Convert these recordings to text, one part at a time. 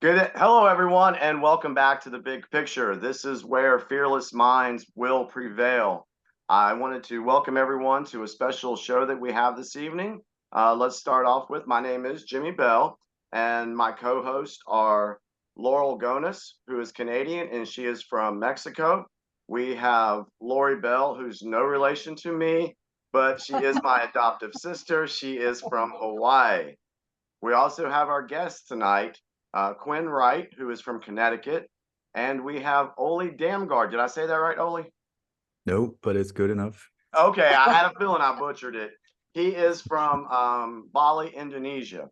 Hello, everyone, and welcome back to the Big Picture. This is where fearless minds will prevail. I wanted to welcome everyone to a special show that we have this evening. Let's start off with my name is Jimmy Bell, and my co-hosts are Laurel Gonis, who is Canadian, and she is from Mexico. We have Lori Bell, who's no relation to me, but she is my adoptive sister. She is from Hawaii. We also have our guest tonight, Quinn Wright, who is from Connecticut, and we have Oli Dammegard. Did I say that right, Oli? Nope, but it's good enough. Okay, I had a feeling I butchered it. He is from Bali, Indonesia.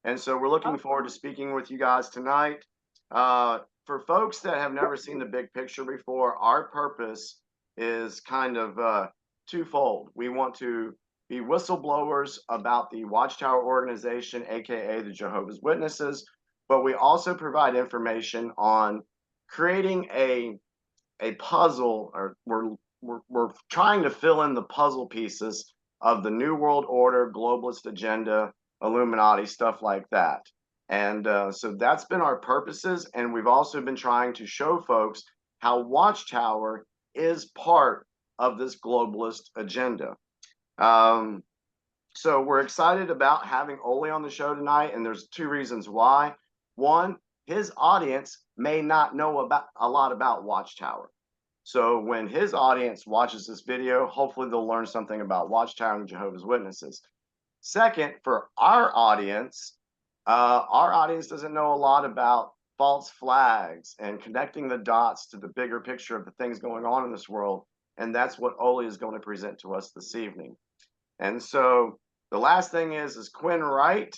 And so we're looking forward to speaking with you guys tonight. For folks that have never seen the big picture before, our purpose is kind of twofold. We want to be whistleblowers about the Watchtower organization, aka the Jehovah's Witnesses, but we also provide information on creating a puzzle, or we're trying to fill in the puzzle pieces of the New World Order, globalist agenda, Illuminati, stuff like that. And so that's been our purposes. And we've also been trying to show folks how Watchtower is part of this globalist agenda. So we're excited about having Oli on the show tonight. And there's two reasons why. One, his audience may not know about a lot about Watchtower. So when his audience watches this video, hopefully they'll learn something about Watchtower and Jehovah's Witnesses. Second, for our audience doesn't know a lot about false flags and connecting the dots to the bigger picture of the things going on in this world. And that's what Oli is going to present to us this evening. And so the last thing is Quinn Wright.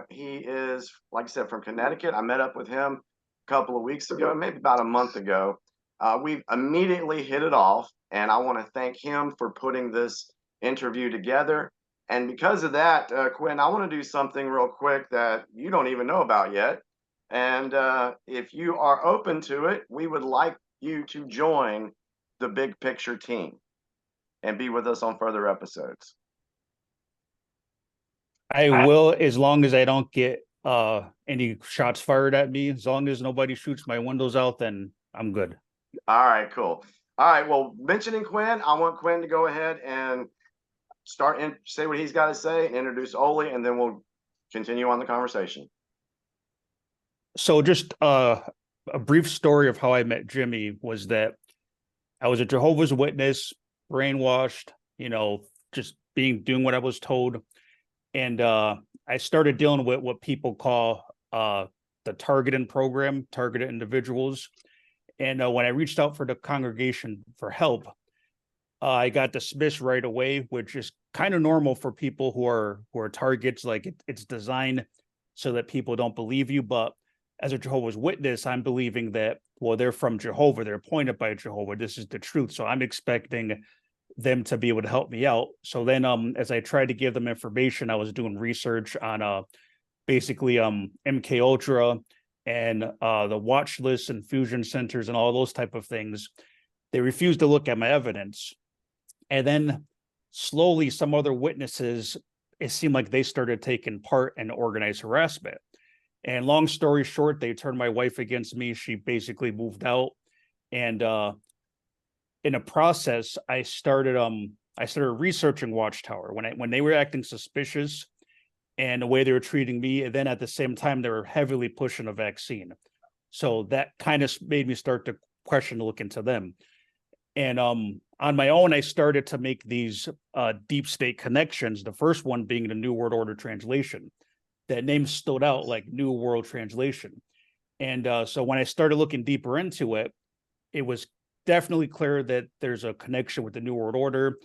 He is, like I said, from Connecticut. I met up with him a couple of weeks ago, maybe about a month ago. We've immediately hit it off, and I want to thank him for putting this interview together. And because of that, Quinn, I want to do something real quick that you don't even know about yet. And if you are open to it, we would like you to join the Big Picture team and be with us on further episodes. I will, as long as I don't get any shots fired at me. As long as nobody shoots my windows out, then I'm good. All right, cool. All right, well, mentioning Quinn, I want Quinn to go ahead and start and say what he's got to say, introduce Oli, and then we'll continue on the conversation. So just a brief story of how I met Jimmy was that I was a Jehovah's Witness, brainwashed, just doing what I was told. And I started dealing with what people call the targeting program, targeted individuals. And when I reached out for the congregation for help, I got dismissed right away, which is kind of normal for people who are targets. Like it's designed so that people don't believe you. But as a Jehovah's Witness, I'm believing that, well, they're from Jehovah. They're appointed by Jehovah. This is the truth. So I'm expecting them to be able to help me out. So then as I tried to give them information, I was doing research on basically MK Ultra and the watch lists and fusion centers and all those type of things. They refused to look at my evidence. And then slowly some other witnesses, it seemed like they started taking part in organized harassment. And long story short, they turned my wife against me. She basically moved out. And in a process, I started researching Watchtower when they were acting suspicious and the way they were treating me. And then at the same time, they were heavily pushing a vaccine. So that kind of made me start to question, look into them. And on my own, I started to make these deep state connections. The first one being the New World Order translation. That name stood out, like New World Translation. And so when I started looking deeper into it, it was definitely clear that there's a connection with the New World Order.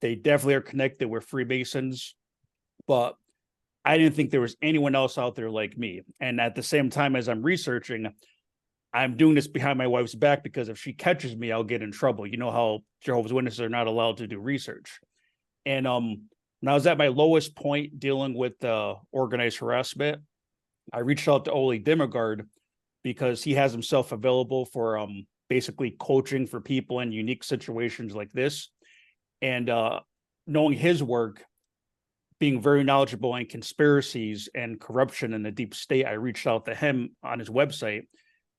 They definitely are connected with Freemasons, but I didn't think there was anyone else out there like me. And at the same time, as I'm researching, I'm doing this behind my wife's back because if she catches me, I'll get in trouble. You know how Jehovah's Witnesses are not allowed to do research. And when I was at my lowest point dealing with organized harassment, I reached out to Oli Dammegard because he has himself available for basically coaching for people in unique situations like this. And knowing his work, being very knowledgeable in conspiracies and corruption in the deep state, I reached out to him on his website,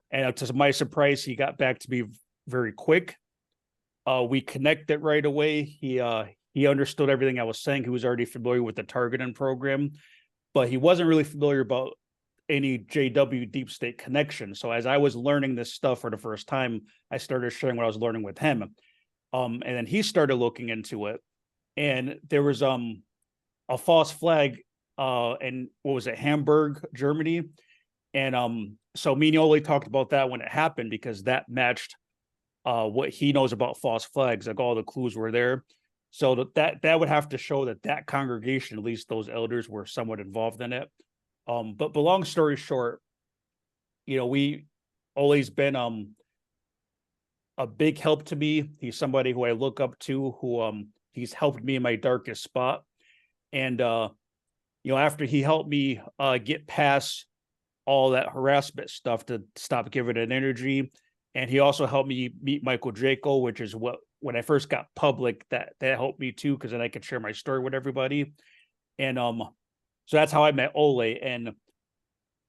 and to my surprise, he got back to me very quick. We connected right away. He understood everything I was saying. He was already familiar with the targeting program, but he wasn't really familiar about any JW deep state connection. So as I was learning this stuff for the first time, I started sharing what I was learning with him. And then he started looking into it. And there was a false flag in, what was it, Hamburg, Germany. And so me and Yoli talked about that when it happened, because that matched what he knows about false flags. Like, all the clues were there. So that would have to show that congregation, at least those elders, were somewhat involved in it. But long story short, Ole's been a big help to me. He's somebody who I look up to, who he's helped me in my darkest spot. And after he helped me get past all that harassment stuff to stop giving it energy, and he also helped me meet Michael Jaco, which is what, when I first got public, that helped me too, because then I could share my story with everybody. And so that's how I met Ole. And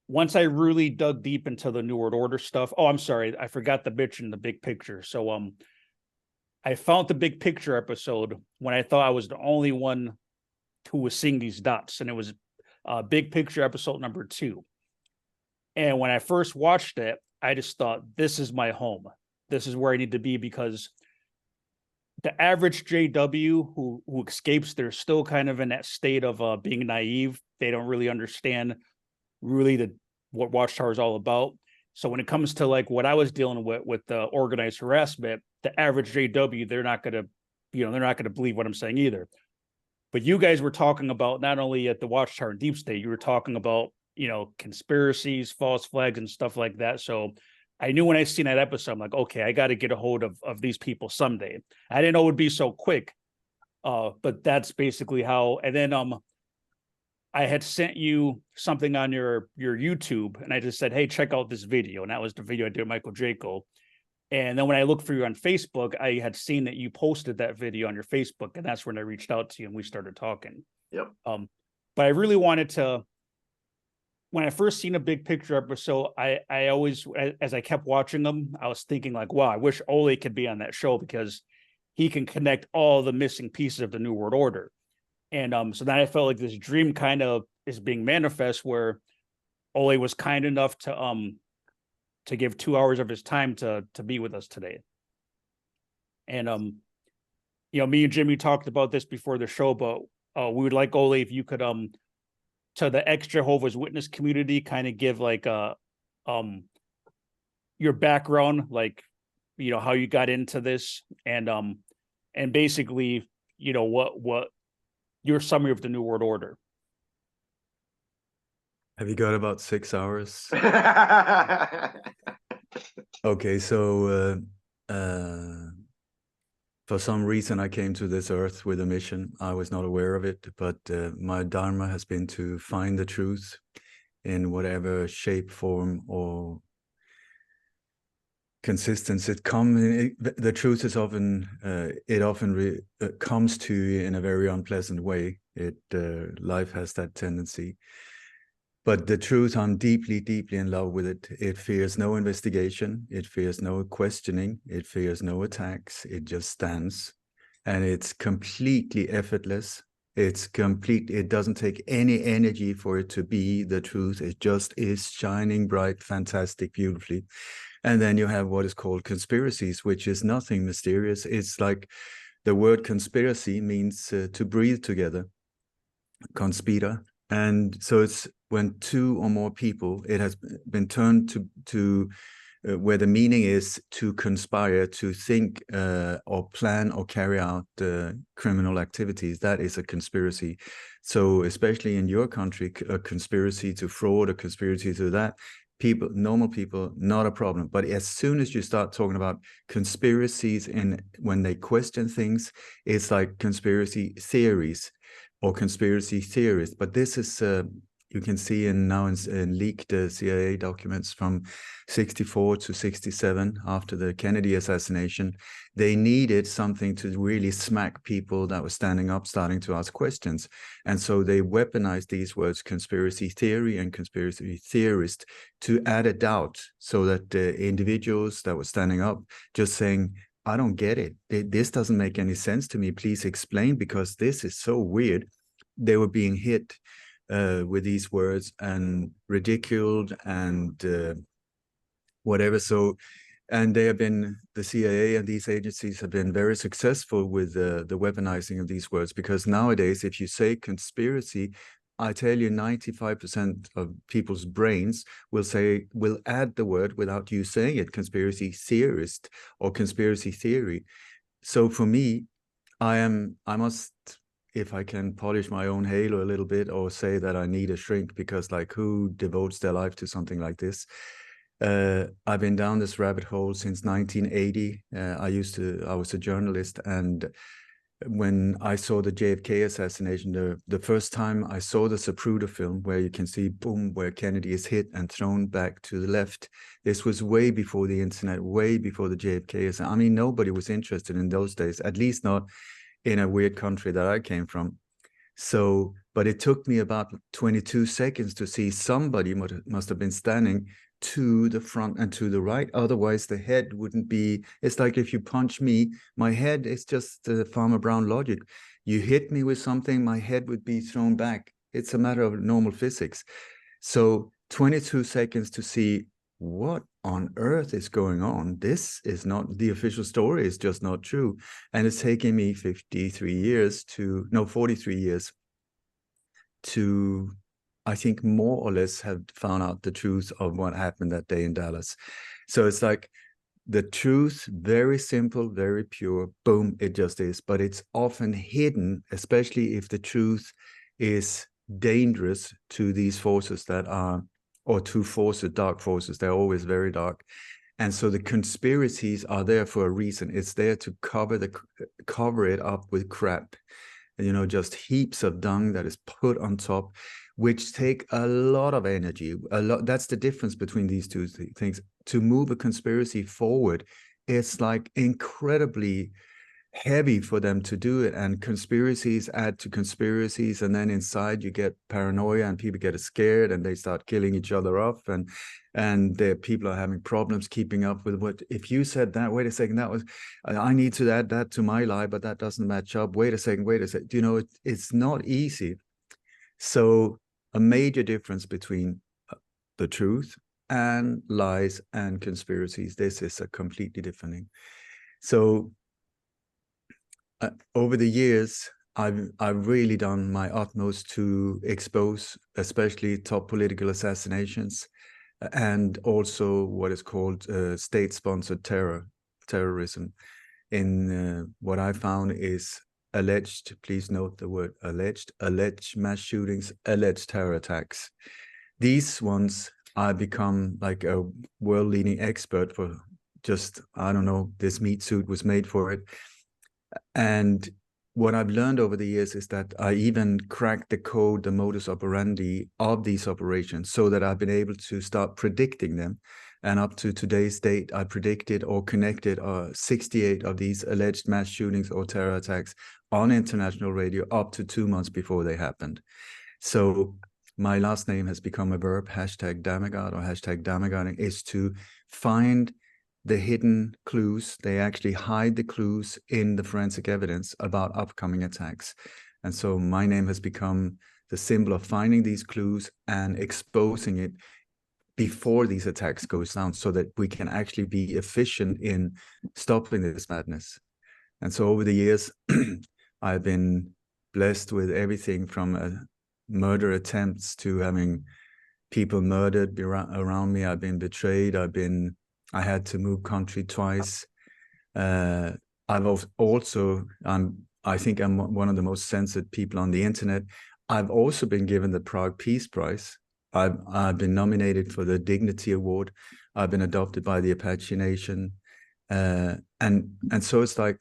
once I really dug deep into the New World Order stuff, oh, I'm sorry, I forgot to mention the big picture. So I found the big picture episode when I thought I was the only one who was seeing these dots, and it was big picture episode number 2. And when I first watched it, I just thought, this is my home. This is where I need to be, because the average JW who escapes, they're still kind of in that state of being naive. They don't really understand really what Watchtower is all about. So when it comes to like what I was dealing with the organized harassment, the average JW, they're not gonna believe what I'm saying either. But you guys were talking about, not only at the Watchtower and Deep State, you were talking about, conspiracies, false flags, and stuff like that. So I knew when I seen that episode, I'm like, okay, I got to get a hold of these people someday. I didn't know it would be so quick, but that's basically how. And then I had sent you something on your YouTube, and I just said, hey, check out this video. And that was the video I did with Michael Jaco. And then when I looked for you on Facebook, I had seen that you posted that video on your Facebook, and that's when I reached out to you and we started talking. Yep. But I really wanted to, when I first seen a big picture episode, I always, as I kept watching them, I was thinking like, wow, I wish Ole could be on that show, because he can connect all the missing pieces of the New World Order. And so then I felt like this dream kind of is being manifest, where Ole was kind enough to give 2 hours of his time to be with us today. And me and Jimmy talked about this before the show, but we would like, Ole, if you could to the ex-Jehovah's Witness community, kind of give like your background, like how you got into this, and basically what your summary of the New World Order. Have you got about 6 hours? Okay, so for some reason I came to this earth with a mission. I was not aware of it, but my dharma has been to find the truth in whatever shape, form, or consistency it comes. The truth is often comes to you in a very unpleasant way. Life has that tendency. But the truth, I'm deeply, deeply in love with it. It fears no investigation. It fears no questioning. It fears no attacks. It just stands. And it's completely effortless. It doesn't take any energy for it to be the truth. It just is shining bright, fantastic, beautifully. And then you have what is called conspiracies, which is nothing mysterious. It's like the word conspiracy means to breathe together, conspira. And so it's when 2 or more people, it has been turned to where the meaning is to conspire, to think or plan or carry out criminal activities. That is a conspiracy. So especially in your country, a conspiracy to fraud, a conspiracy to that, normal people, not a problem. But as soon as you start talking about conspiracies, when they question things, it's like conspiracy theories or conspiracy theorists. But this is you can see in leaked CIA documents from 64 to 67 after the Kennedy assassination, they needed something to really smack people that were standing up, starting to ask questions. And so they weaponized these words, conspiracy theory and conspiracy theorist, to add a doubt, so that the individuals that were standing up just saying, I don't get it. This doesn't make any sense to me. Please explain, because this is so weird. They were being hit with these words and ridiculed and whatever. So, and they have been, the CIA and these agencies have been very successful with the weaponizing of these words, because nowadays, if you say conspiracy, I tell you 95% of people's brains will add the word without you saying it, conspiracy theorist or conspiracy theory. So for me, I must, if I can polish my own halo a little bit, or say that I need a shrink, because like, who devotes their life to something like this? I've been down this rabbit hole since 1980. I was a journalist, and when I saw the JFK assassination, the first time I saw the Zapruder film, where you can see, boom, where Kennedy is hit and thrown back to the left. This was way before the internet, way before the JFK assassination. I mean, nobody was interested in those days, at least not in a weird country that I came from. So, but it took me about 22 seconds to see somebody must have been standing to the front and to the right. Otherwise, the head wouldn't be. It's like if you punch me, my head is just Farmer Brown logic. You hit me with something, my head would be thrown back. It's a matter of normal physics. So 22 seconds to see what on earth is going on. This is not, the official story is just not true. And it's taken me 43 years to, I think, more or less have found out the truth of what happened that day in Dallas. So it's like the truth, very simple, very pure, boom, it just is. But it's often hidden, especially if the truth is dangerous to these forces that are, or to forces, dark forces. They're always very dark. And so the conspiracies are there for a reason. It's there to cover it up with crap, just heaps of dung that is put on top, which take a lot of energy. That's the difference between these two things. To move a conspiracy forward, it's like incredibly heavy for them to do it, and conspiracies add to conspiracies, and then inside you get paranoia and people get scared and they start killing each other off, and the people are having problems keeping up with what, if you said that, wait a second, that was, I need to add that to my lie, but that doesn't match up, wait a second, it's not easy. So a major difference between the truth and lies and conspiracies. This is a completely different thing. So over the years, I've really done my utmost to expose, especially top political assassinations, and also what is called state-sponsored terrorism. In what I found is alleged, please note the word alleged mass shootings, alleged terror attacks. These ones, I become like a world-leading expert for. Just, I don't know, this meat suit was made for it. And what I've learned over the years is that I even cracked the code, the modus operandi of these operations, so that I've been able to start predicting them. And up to today's date, I predicted or connected 68 of these alleged mass shootings or terror attacks on international radio up to 2 months before they happened. So my last name has become a verb, #Dammegard or #Dammegarding, is to find the hidden clues. They actually hide the clues in the forensic evidence about upcoming attacks. And so my name has become the symbol of finding these clues and exposing it before these attacks goes down, so that we can actually be efficient in stopping this madness. And so over the years, I've been blessed with everything from murder attempts to having people murdered around me. I've been betrayed. I had to move country twice. I've also, I think I'm one of the most censored people on the internet. I've also been given the Prague Peace Prize. I've been nominated for the Dignity Award. I've been adopted by the Apache Nation. And so it's like,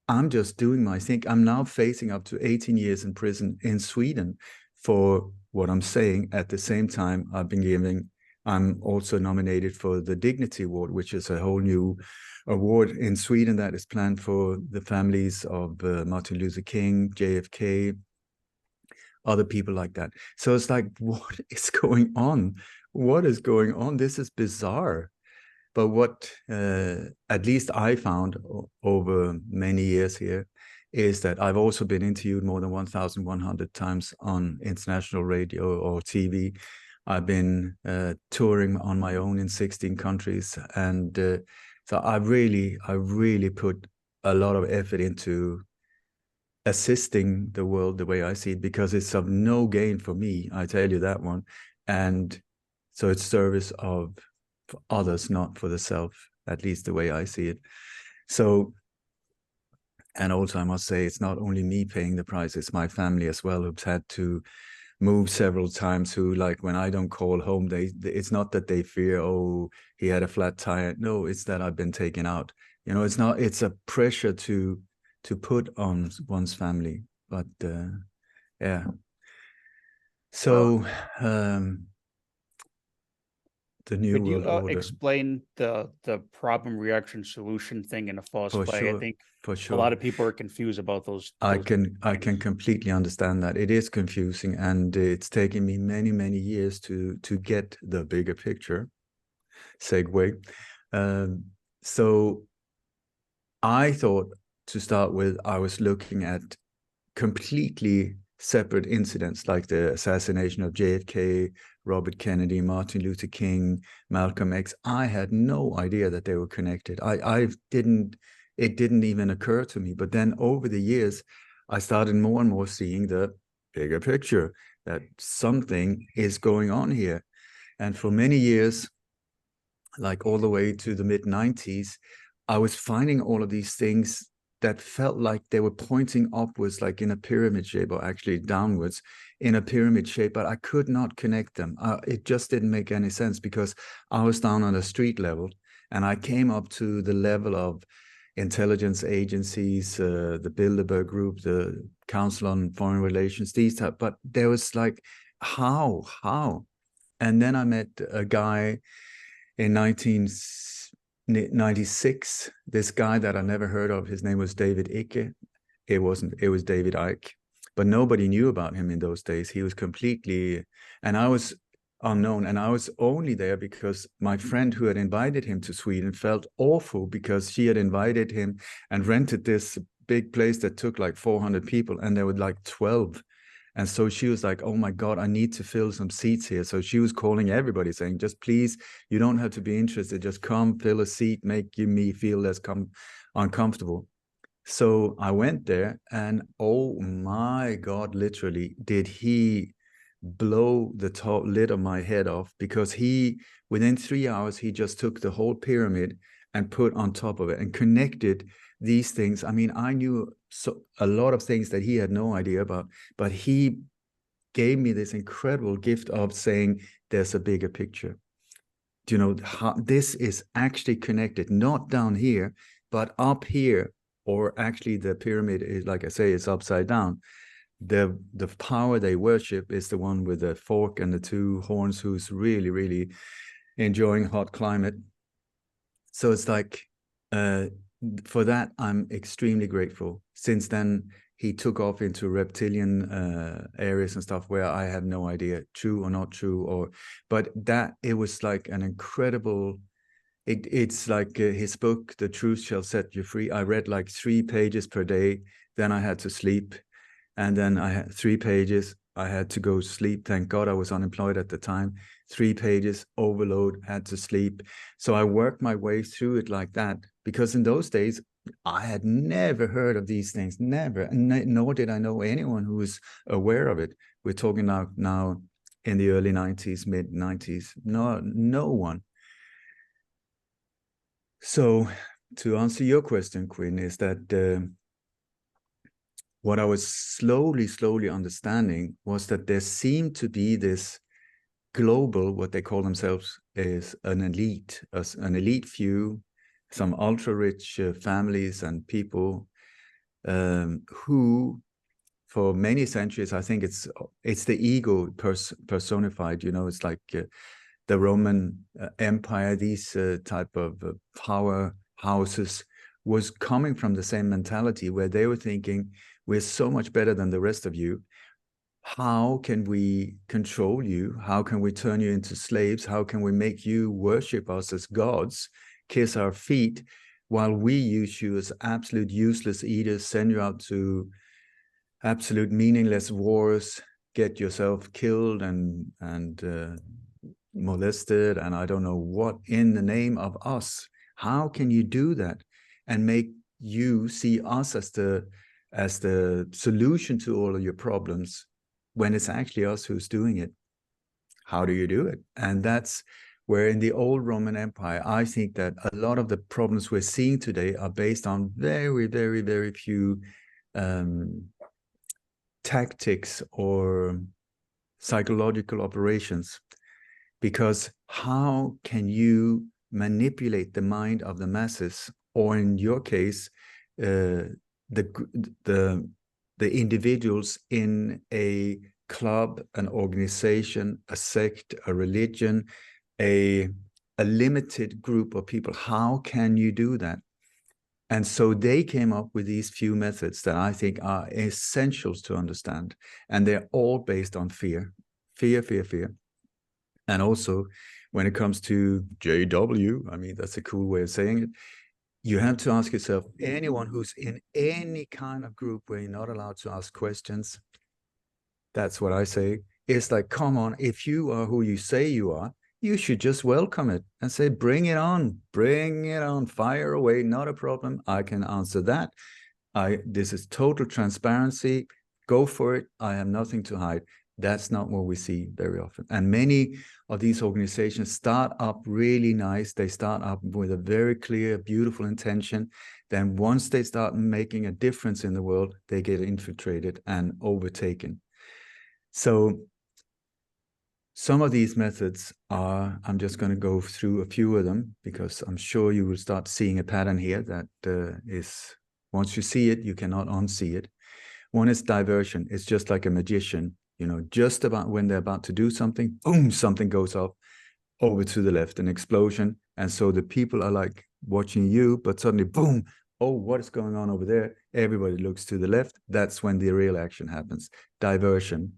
I'm just doing my thing. I'm now facing up to 18 years in prison in Sweden for what I'm saying. At the same time, I'm also nominated for the Dignity Award, which is a whole new award in Sweden that is planned for the families of Martin Luther King, JFK, other people like that. So it's like, what is going on? What is going on? This is bizarre. But what at least I found over many years here is that I've also been interviewed more than 1,100 times on international radio or TV. I've been touring on my own in 16 countries. And so I really put a lot of effort into assisting the world the way I see it, because it's of no gain for me, I tell you that one. And so it's service of others, not for the self, at least the way I see it. So, and also I must say, it's not only me paying the price, it's my family as well, who's had to move several times, who, like, when I don't call home, it's not that they fear, oh, he had a flat tire. No, it's that I've been taken out. You know, it's a pressure to put on one's family. But yeah. So the new Could you world order. explain the problem reaction solution thing in a false For flag? sure, I think for sure. a lot of people are confused about those. I can completely understand that. It is confusing, and it's taken me many years to get the bigger picture. Segue. So I thought, to start with, I was looking at completely separate incidents, like the assassination of JFK, Robert Kennedy, Martin Luther King, Malcolm X. I had no idea that they were connected. It didn't even occur to me. But then over the years, I started more and more seeing the bigger picture, that something is going on here. And for many years, like all the way to the mid-90s, I was finding all of these things that felt like they were pointing upwards, like in a pyramid shape, or actually downwards in a pyramid shape, but I could not connect them. It just didn't make any sense, because I was down on a street level, and I came up to the level of intelligence agencies, the Bilderberg Group, the Council on Foreign Relations, these type. But there was like, how? And then I met a guy in 1996, this guy that I never heard of. His name was David Icke. It was David Icke, but nobody knew about him in those days. He was completely, and I was unknown, and I was only there because my friend who had invited him to Sweden felt awful, because she had invited him and rented this big place that took like 400 people, and there were like 12. And so she was like, oh my God, I need to fill some seats here. So she was calling everybody saying, just please, you don't have to be interested. Just come, fill a seat, make me feel less uncomfortable. So I went there, and oh my God, literally, did he blow the top lid of my head off, because within 3 hours, he just took the whole pyramid and put on top of it and connected these things. I mean, I knew a lot of things that he had no idea about, but he gave me this incredible gift of saying, there's a bigger picture. Do you know how this is actually connected, not down here, but up here, or actually the pyramid is, like I say, it's upside down. The power they worship is the one with the fork and the two horns, who's really enjoying hot climate. So it's like, for that, I'm extremely grateful. Since then, he took off into reptilian areas and stuff where I have no idea, true or not true, but that it was like an incredible. It's like his book, The Truth Shall Set You Free. I read like 3 pages per day. Then I had to sleep, and then I had 3 pages. I had to go sleep. Thank God I was unemployed at the time. 3 pages, overload, had to sleep. So I worked my way through it like that, because in those days, I had never heard of these things, never, nor did I know anyone who was aware of it. We're talking now in the early 90s, mid 90s, no one. So to answer your question, Quinn, is that what I was slowly understanding was that there seemed to be this global, what they call themselves, is an elite few, some ultra-rich families and people who, for many centuries, I think it's the ego personified. You know, it's like the Roman Empire. These type of powerhouses was coming from the same mentality where they were thinking, we're so much better than the rest of you. How can we control you? How can we turn you into slaves? How can we make you worship us as gods, kiss our feet, while we use you as absolute useless eaters, send you out to absolute meaningless wars, get yourself killed and molested, and I don't know what, in the name of us? How can you do that and make you see us as the solution to all of your problems, when it's actually us who's doing it? How do you do it? And that's where in the old Roman Empire, I think that a lot of the problems we're seeing today are based on very, very, very few tactics or psychological operations. Because how can you manipulate the mind of the masses, or in your case, the individuals in a club, an organization, a sect, a religion, a limited group of people? How can you do that? And so they came up with these few methods that I think are essentials to understand. And they're all based on fear, fear, fear, fear. And also, when it comes to JW, I mean, that's a cool way of saying it. You have to ask yourself, anyone who's in any kind of group where you're not allowed to ask questions, that's what I say. It's like, come on, if you are who you say you are, you should just welcome it and say, bring it on, fire away, not a problem. I can answer that. This is total transparency. Go for it. I have nothing to hide. That's not what we see very often. And many of these organizations start up really nice. They start up with a very clear, beautiful intention. Then once they start making a difference in the world, they get infiltrated and overtaken. So some of these methods are, I'm just going to go through a few of them, because I'm sure you will start seeing a pattern here that is, once you see it, you cannot unsee it. One is diversion. It's just like a magician. You know, just about when they're about to do something, boom, something goes up over to the left, an explosion. And so the people are like watching you, but suddenly, boom, oh, what is going on over there? Everybody looks to the left. That's when the real action happens. Diversion.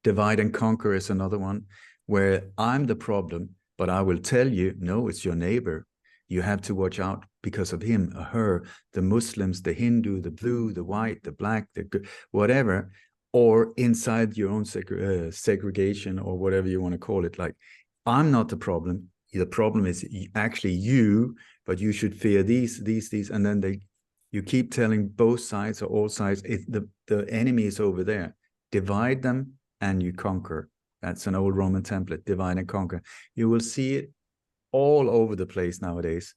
Divide and conquer is another one, where I'm the problem, but I will tell you, no, it's your neighbor. You have to watch out because of him or her, the Muslims, the Hindu, the blue, the white, the black, the whatever. Or inside your own segregation, or whatever you want to call it. Like, I'm not the problem. The problem is actually you, but you should fear these. And then you keep telling both sides or all sides, the enemy is over there. Divide them and you conquer. That's an old Roman template, divide and conquer. You will see it all over the place nowadays.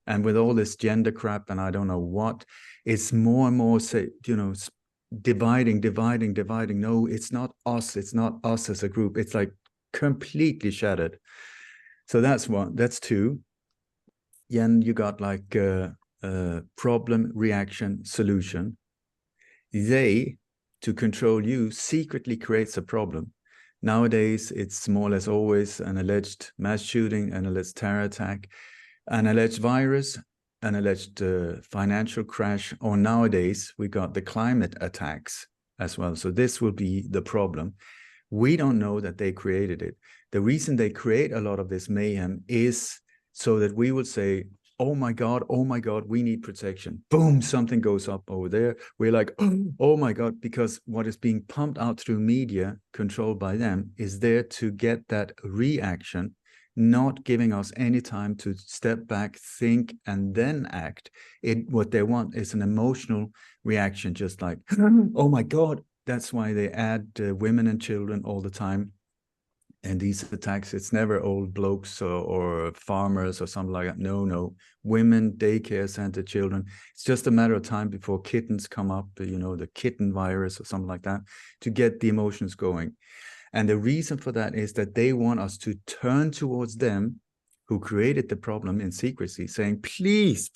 And with all this gender crap and I don't know what, it's more and more, dividing. No, it's not us. It's not us as a group. It's like completely shattered. So that's one. That's two. Then you got like problem, reaction, solution. They, to control you, secretly creates a problem. Nowadays, it's more or less always an alleged mass shooting, an alleged terror attack, an alleged virus, an alleged financial crash, or nowadays we got the climate attacks as well. So this will be the problem. We don't know that they created it. The reason they create a lot of this mayhem is so that we will say, oh my God, we need protection. Boom, something goes up over there. We're like, oh my God, because what is being pumped out through media controlled by them is there to get that reaction, not giving us any time to step back, think, and then act. What they want is an emotional reaction, just like, oh my God. That's why they add women and children all the time. And these attacks, it's never old blokes or farmers or something like that. No. Women, daycare center, children. It's just a matter of time before kittens come up, the kitten virus or something like that, to get the emotions going. And the reason for that is that they want us to turn towards them who created the problem in secrecy, saying, please,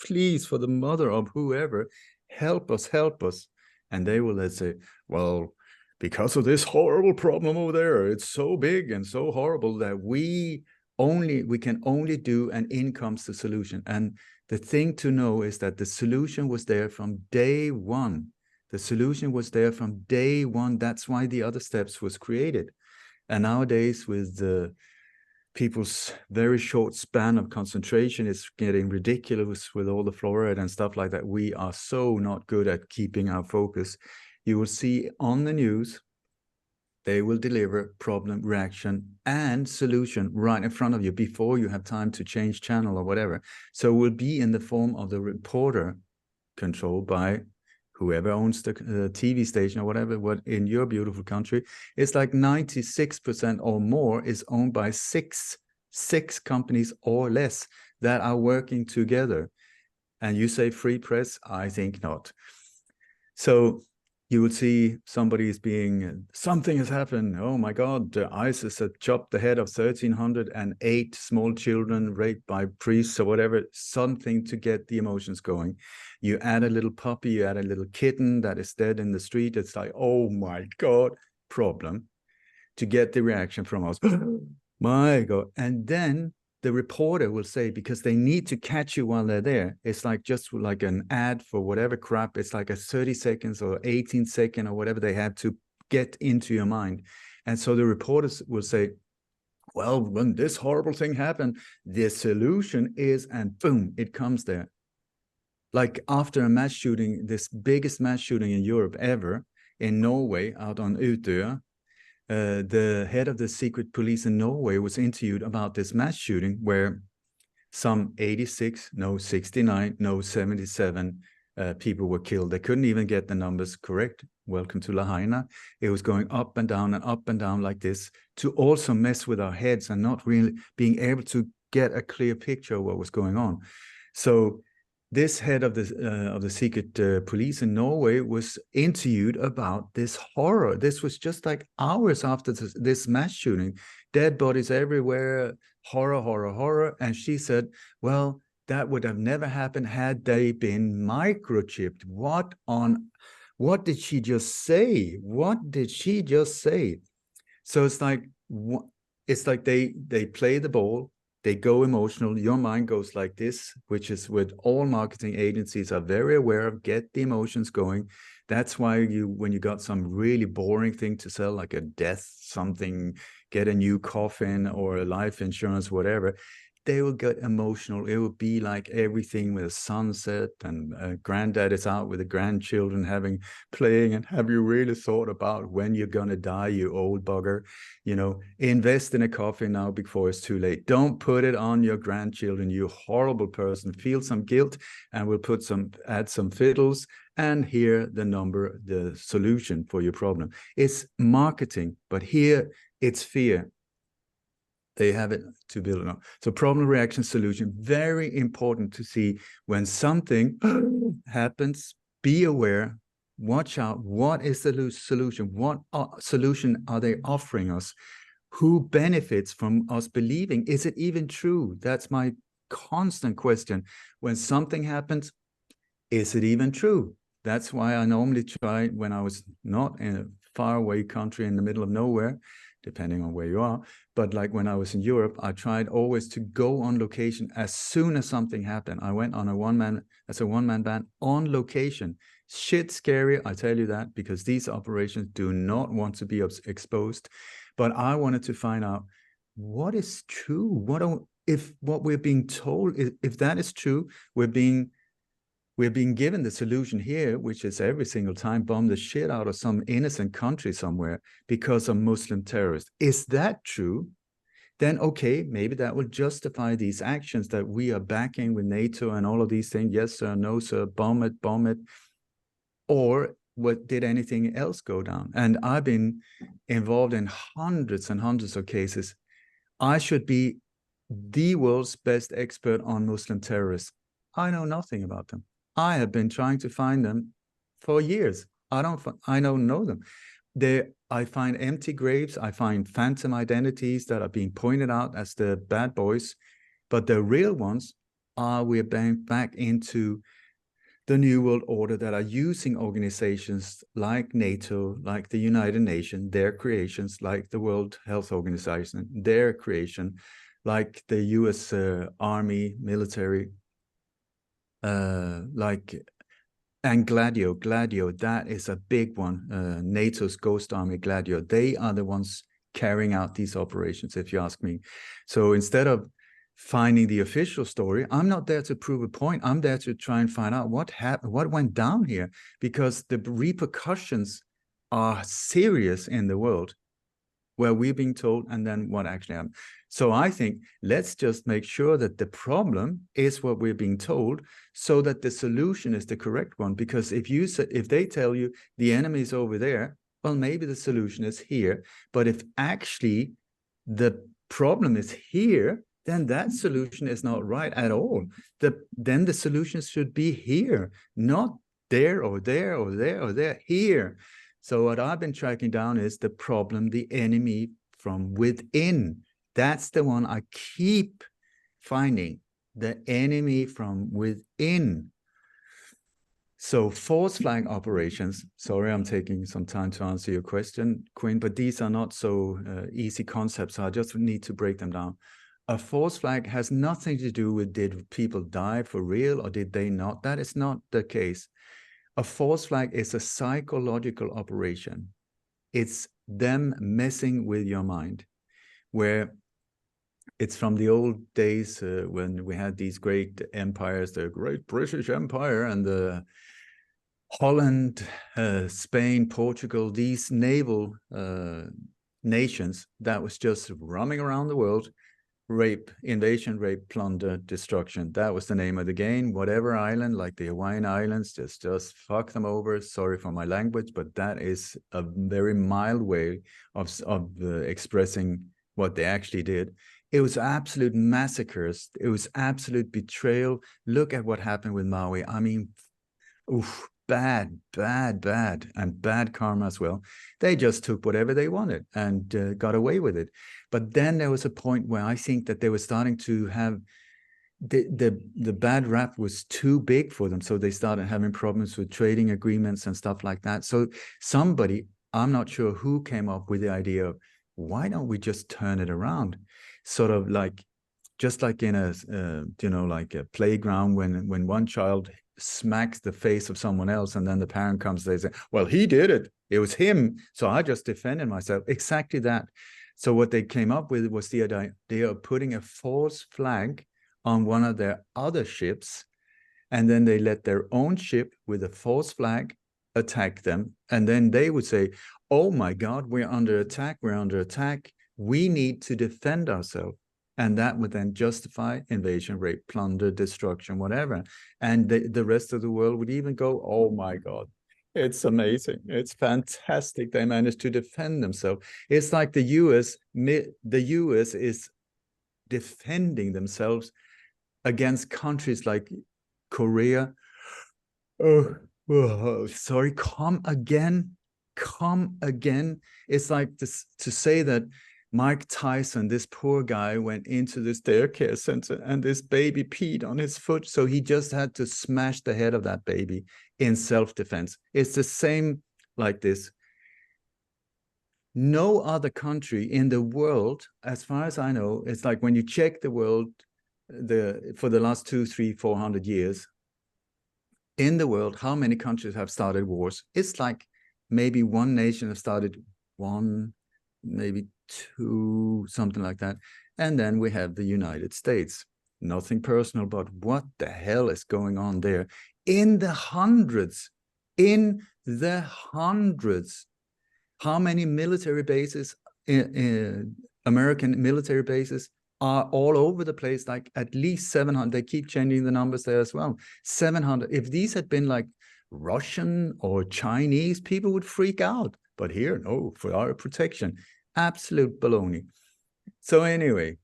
for the mother of whoever, help us. And they will, let's say, well, because of this horrible problem over there, it's so big and so horrible that we can only do an incomes to solution. And the thing to know is that the solution was there from day one. The solution was there from day one. That's why the other steps was created. And nowadays, with the people's very short span of concentration, it's getting ridiculous with all the fluoride and stuff like that. We are so not good at keeping our focus. You will see on the news, they will deliver problem, reaction, and solution right in front of you before you have time to change channel or whatever. So it will be in the form of the reporter, controlled by whoever owns the TV station or whatever. What in your beautiful country, it's like 96% or more is owned by six companies or less that are working together. And you say free press? I think not. So you will see somebody is being, something has happened. Oh my God, ISIS had chopped the head of 1,308 small children raped by priests or whatever, something to get the emotions going. You add a little puppy, you add a little kitten that is dead in the street. It's like, oh my God, problem to get the reaction from us. My God. And then the reporter will say, because they need to catch you while they're there. It's like just like an ad for whatever crap. It's like a 30 seconds or 18 second or whatever they have to get into your mind. And so the reporters will say, well, when this horrible thing happened, the solution is, and boom, it comes there. Like after a mass shooting, this biggest mass shooting in Europe ever, in Norway, out on Utøya, the head of the secret police in Norway was interviewed about this mass shooting where some 86, no 69, no 77 people were killed. They couldn't even get the numbers correct. Welcome to Lahaina. It was going up and down like this to also mess with our heads and not really being able to get a clear picture of what was going on. So this head of the secret police in Norway was interviewed about this horror. This was just like hours after this mass shooting, dead bodies everywhere, horror, horror, horror. And she said, well, that would have never happened had they been microchipped. What did she just say? What did she just say? So it's like they play the ball. They go emotional. Your mind goes like this, which is what all marketing agencies are very aware of. Get the emotions going. That's why when you got some really boring thing to sell, like a death, something, get a new coffin or a life insurance, whatever, they will get emotional. It will be like everything with a sunset and granddad is out with the grandchildren playing. And have you really thought about when you're going to die, you old bugger? You know, invest in a coffin now before it's too late. Don't put it on your grandchildren, you horrible person. Feel some guilt, and we'll add some fiddles and hear the solution for your problem. It's marketing, but here it's fear. They have it to build it up. So problem, reaction, solution, very important to see when something happens, be aware, watch out. What is the solution? What solution are they offering us? Who benefits from us believing? Is it even true? That's my constant question. When something happens, is it even true? That's why I normally try, when I was not in a faraway country in the middle of nowhere, depending on where you are, but like when I was in Europe, I tried always to go on location as soon as something happened. I went on a one-man band on location. Shit scary, I tell you that, because these operations do not want to be exposed. But I wanted to find out what is true. If what we're being told, if that is true, we're being given the solution here, which is every single time bomb the shit out of some innocent country somewhere because of Muslim terrorists. Is that true? Then, okay, maybe that will justify these actions that we are backing with NATO and all of these things. Yes, sir, no, sir, bomb it. Or what, did anything else go down? And I've been involved in hundreds and hundreds of cases. I should be the world's best expert on Muslim terrorists. I know nothing about them. I have been trying to find them for years. I don't know them. I find empty graves. I find phantom identities that are being pointed out as the bad boys, but the real ones are, we're back into the New World Order that are using organizations like NATO, like the United Nations, their creations, like the World Health Organization, their creation, like the US Army, military, and Gladio, that is a big one. NATO's Ghost Army, Gladio, they are the ones carrying out these operations, if you ask me. So instead of finding the official story, I'm not there to prove a point. I'm there to try and find out what happened, what went down here, because the repercussions are serious in the world where we're being told and then what actually happened. So I think let's just make sure that the problem is what we're being told, so that the solution is the correct one. Because if they tell you the enemy is over there, well, maybe the solution is here. But if actually the problem is here, then that solution is not right at all. Then the solution should be here, not there or there or there or there, here. So what I've been tracking down is the problem, the enemy from within. That's the one I keep finding, the enemy from within. So false flag operations, sorry, I'm taking some time to answer your question, Quinn, but these are not so easy concepts, so I just need to break them down. A false flag has nothing to do with did people die for real or did they not? That is not the case. A false flag is a psychological operation. It's them messing with your mind, where it's from the old days when we had these great empires, the Great British Empire and the Holland, Spain, Portugal, these naval nations that was just roaming around the world. Rape, invasion, rape, plunder, destruction. That was the name of the game. Whatever island, like the Hawaiian Islands, just fuck them over. Sorry for my language, but that is a very mild way of expressing what they actually did. It was absolute massacres. It was absolute betrayal. Look at what happened with Maui. I mean, oof, bad, and bad karma as well. They just took whatever they wanted and got away with it. But then there was a point where I think that they were starting to have the bad rap was too big for them. So they started having problems with trading agreements and stuff like that. So somebody, I'm not sure who, came up with the idea of, why don't we just turn it around? Sort of like, just like in a, like a playground when one child smacks the face of someone else and then the parent comes, they say, well, he did it. It was him. So I just defended myself. Exactly that. So what they came up with was the idea of putting a false flag on one of their other ships, and then they let their own ship with a false flag attack them. And then they would say, oh my God, we're under attack. We're under attack. We need to defend ourselves. And that would then justify invasion, rape, plunder, destruction, whatever. And the rest of the world would even go, oh my God, it's amazing. It's fantastic. They managed to defend themselves. It's like the US is defending themselves against countries like Korea. Oh, sorry, come again. It's like this, to say that Mike Tyson, this poor guy, went into this daycare center and this baby peed on his foot. So he just had to smash the head of that baby in self-defense. It's the same like this. No other country in the world, as far as I know, it's like when you check the world for the last 200, 300, 400 years, in the world, how many countries have started wars? It's like maybe one nation has started one, maybe two, something like that. And then we have the United States. Nothing personal, but what the hell is going on there? In the hundreds. How many military bases, American military bases, are all over the place? Like at least 700. They keep changing the numbers there as well. 700. If these had been like Russian or Chinese, people would freak out. But here, no, for our protection. Absolute baloney. So anyway,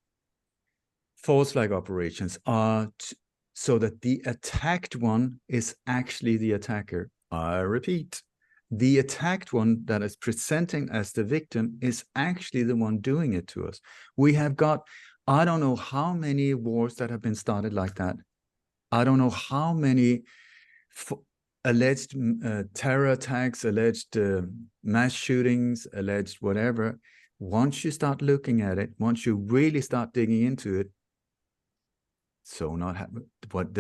false flag operations are so that the attacked one is actually the attacker. I repeat, the attacked one that is presenting as the victim is actually the one doing it to us. We have got, I don't know how many wars that have been started like that. I don't know how many alleged terror attacks, alleged mass shootings, alleged whatever. Once you start looking at it, once you really start digging into it, so not happen. What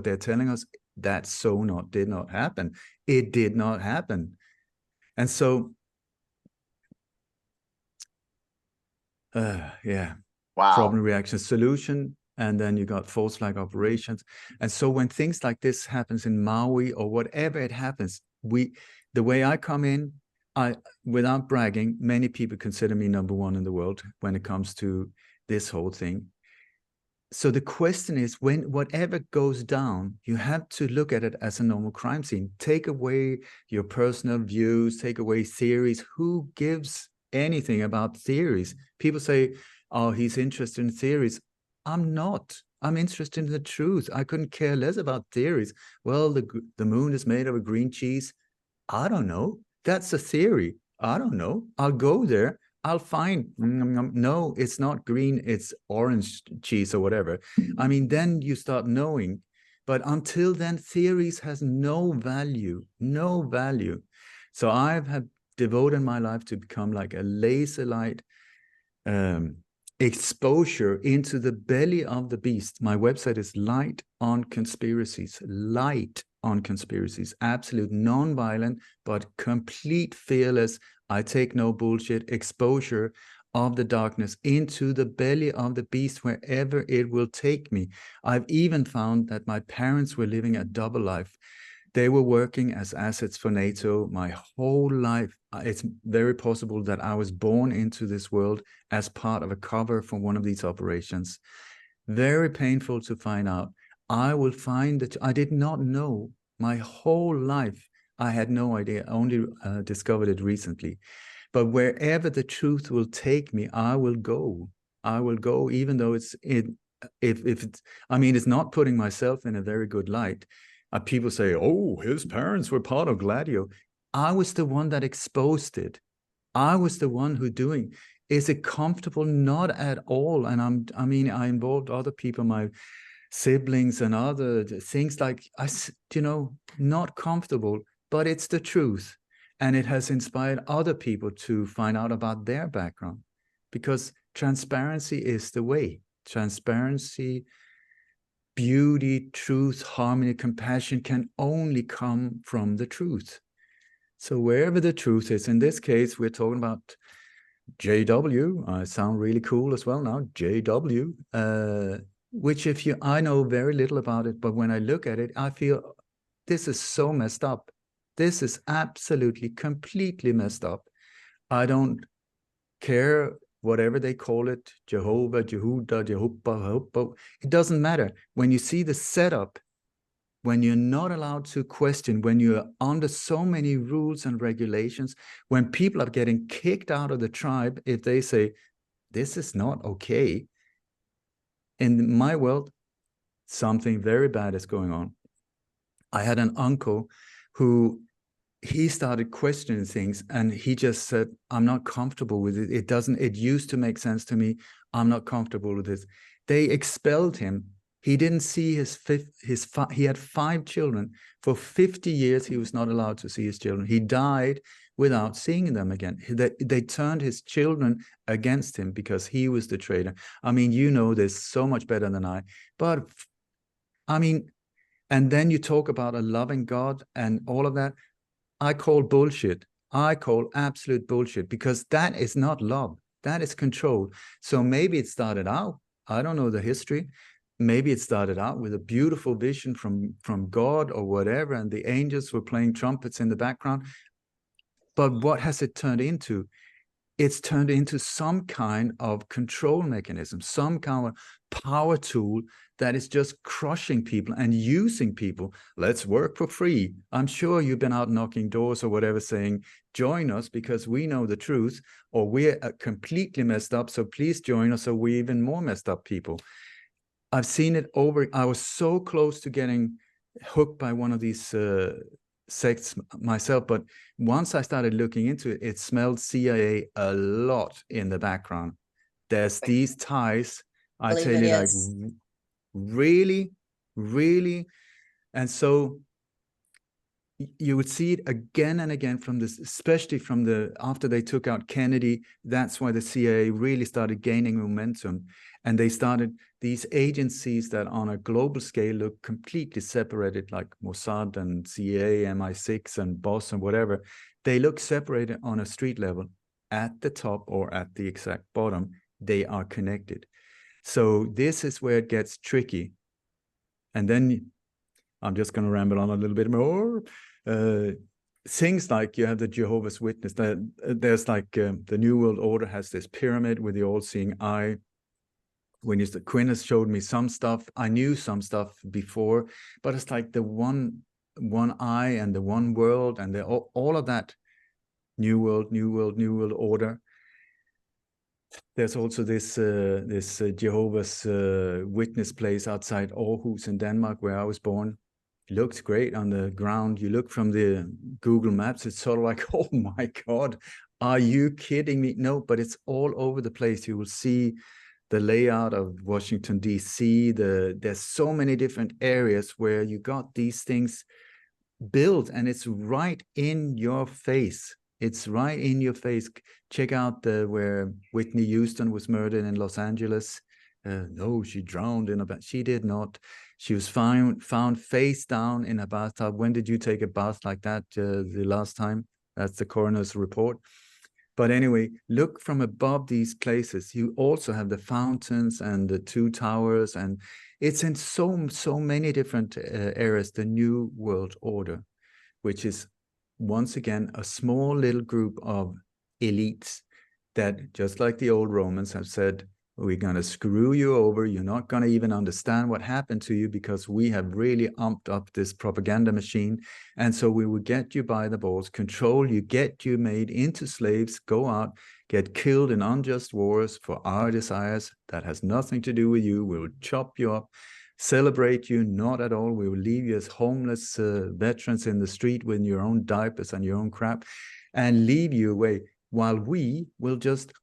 they're telling us, that did not happen. It did not happen. And so, yeah. Wow. Problem, reaction, solution, and then you got false flag operations. And so when things like this happens in Maui or whatever it happens, the way I come in, without bragging, many people consider me #1 in the world when it comes to this whole thing. So the question is, when whatever goes down, you have to look at it as a normal crime scene. Take away your personal views, take away theories. Who gives anything about theories? People say, oh, he's interested in theories. I'm not. I'm interested in the truth. I couldn't care less about theories. Well, the moon is made of a green cheese. I don't know. That's a theory. I don't know. I'll go there. I'll find, no, it's not green, it's orange cheese or whatever. I mean, then you start knowing. But until then, theories has no value, no value. So I've devoted my life to become like a laser light exposure into the belly of the beast. My website is Light on Conspiracies, Light on Conspiracies, absolute non-violent, but complete fearless. I take no bullshit exposure of the darkness into the belly of the beast, wherever it will take me. I've even found that my parents were living a double life. They were working as assets for NATO my whole life. It's very possible that I was born into this world as part of a cover for one of these operations. Very painful to find out. I will find that I did not know my whole life. I had no idea, only discovered it recently. But wherever the truth will take me, I will go. I will go, even though it's I mean, it's not putting myself in a very good light. People say, oh, his parents were part of Gladio. I was the one that exposed it. I was the one who doing. Is it comfortable? Not at all. And I mean, I involved other people, my siblings and other things, like, not comfortable, but it's the truth. And it has inspired other people to find out about their background, because transparency is the way. Transparency, beauty, truth, harmony, compassion can only come from the truth. So wherever the truth is, in this case, we're talking about JW. I sound really cool as well now, JW, which I know very little about it, but when I look at it, I feel this is so messed up. This is absolutely, completely messed up. I don't care whatever they call it, Jehovah, Jehuda, Jehovah, it doesn't matter. When you see the setup, when you're not allowed to question, when you're under so many rules and regulations, when people are getting kicked out of the tribe if they say, this is not okay. In my world, something very bad is going on. I had an uncle who, he started questioning things, and he just said, I'm not comfortable with it. It used to make sense to me. I'm not comfortable with this. They expelled him. He didn't see he had 5 children. For 50 years, he was not allowed to see his children. He died without seeing them again. They turned his children against him because he was the traitor. I mean, you know this so much better than I. But I mean, and then you talk about a loving God and all of that. I call bullshit. I call absolute bullshit, because that is not love. That is control. So maybe it started out, I don't know the history. Maybe it started out with a beautiful vision from God or whatever, and the angels were playing trumpets in the background. But what has it turned into? It's turned into some kind of control mechanism, some kind of power tool that is just crushing people and using people. Let's work for free. I'm sure you've been out knocking doors or whatever saying, join us because we know the truth, or we're completely messed up, so please join us, so we're even more messed up people. I've seen it over. I was so close to getting hooked by one of these sects myself, but once I started looking into it, it smelled CIA a lot in the background. There's these ties, I tell you, like, really, really. And so you would see it again and again from this, especially from after they took out Kennedy. That's why the CIA really started gaining momentum, and they started these agencies that on a global scale look completely separated, like Mossad and CIA, MI6 and BOSS and whatever. They look separated on a street level. At the top or at the exact bottom, they are connected. So this is where it gets tricky. And then I'm just going to ramble on a little bit more. Things like you have the Jehovah's Witness. There's like the New World Order has this pyramid with the all-seeing eye. When Quinn has showed me some stuff, I knew some stuff before, but it's like the one eye and the one world and all of that. New World Order. There's also this Jehovah's Witness place outside Aarhus in Denmark, where I was born. It looks great on the ground. You look from the Google Maps, it's sort of like, oh my God, are you kidding me? No, but it's all over the place. You will see the layout of Washington, D.C. There's so many different areas where you got these things built, and it's right in your face. It's right in your face. Check out where Whitney Houston was murdered in Los Angeles. No, she drowned in a bath. She did not. She was found face down in a bathtub. When did you take a bath like that the last time? That's the coroner's report. But anyway, look from above these places. You also have the fountains and the two towers, and it's in so many different areas. The New World Order, which is once again a small little group of elites that, just like the old Romans, have said, we're going to screw you over. You're not going to even understand what happened to you, because we have really amped up this propaganda machine. And so we will get you by the balls, control you, get you made into slaves, go out, get killed in unjust wars for our desires. That has nothing to do with you. We will chop you up, celebrate you, not at all. We will leave you as homeless veterans in the street with your own diapers and your own crap, and leave you away, while we will just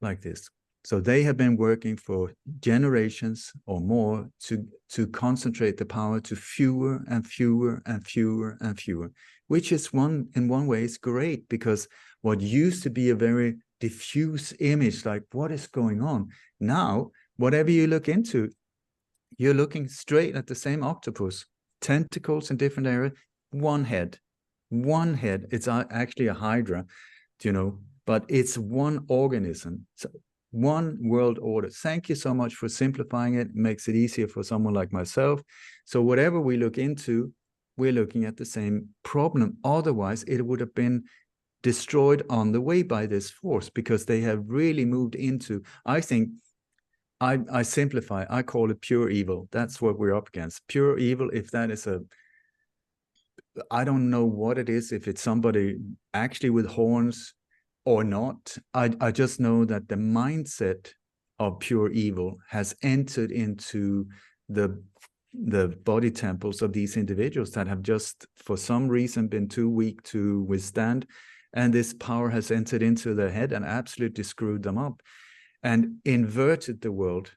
like this. So they have been working for generations or more to concentrate the power to fewer and fewer and fewer and fewer, which is in one way is great, because what used to be a very diffuse image, like what is going on now, whatever you look into, you're looking straight at the same octopus, tentacles in different areas, one head. It's actually a hydra, but it's one organism. So one world order. Thank you so much for simplifying it. It makes it easier for someone like myself. So whatever we look into, we're looking at the same problem. Otherwise, it would have been destroyed on the way by this force, because they have really moved into, I think, I simplify, I call it pure evil. That's what we're up against. Pure evil, if that is I don't know what it is, if it's somebody actually with horns or not. I just know that the mindset of pure evil has entered into the body temples of these individuals that have just, for some reason, been too weak to withstand. And this power has entered into their head and absolutely screwed them up and inverted the world.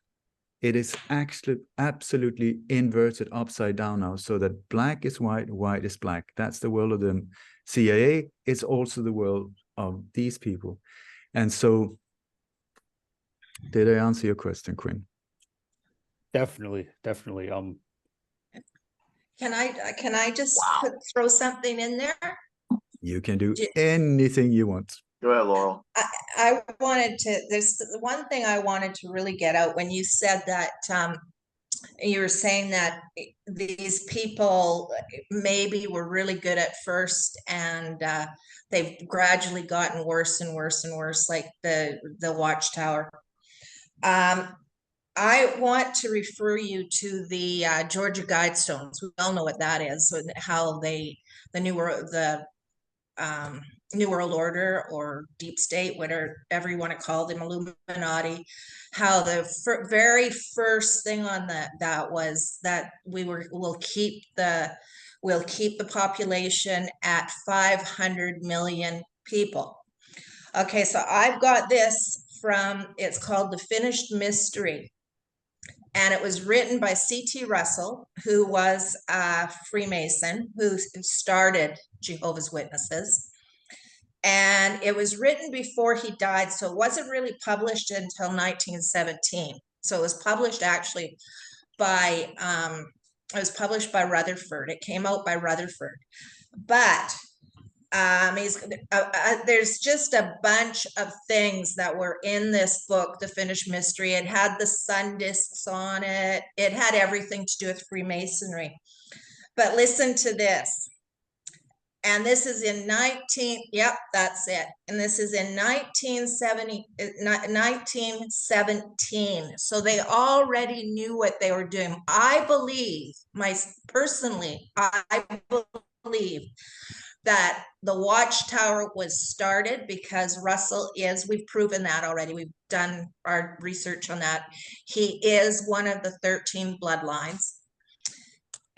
It is actually absolutely inverted upside down now, so that black is white, white is black. That's the world of the CIA. It's also the world of these people. And so, did I answer your question, Quinn? Definitely. Can I just throw something in there? You can do anything you want. Go ahead, Laurel. I wanted to, there's the one thing I wanted to really get out when you said that you were saying that these people maybe were really good at first, and they've gradually gotten worse and worse and worse, like the Watchtower. I want to refer you to the Georgia Guidestones. We all know what that is, and how the New World Order or Deep State, whatever you want to call them, Illuminati, how the very first thing on that was that we'll keep the population at 500 million people. Okay, so I've got this from, it's called The Finished Mystery. And it was written by C.T. Russell, who was a Freemason, who started Jehovah's Witnesses. And it was written before he died, so it wasn't really published until 1917. So it was published actually by, it was published by Rutherford. It came out by Rutherford. But there's just a bunch of things that were in this book, The Finished Mystery. It had the sun discs on it. It had everything to do with Freemasonry. But listen to this. And this is in yep, that's it. And this is in 1917. So they already knew what they were doing. I believe, personally, I believe that the Watchtower was started because Russell we've proven that already. We've done our research on that. He is one of the 13 bloodlines.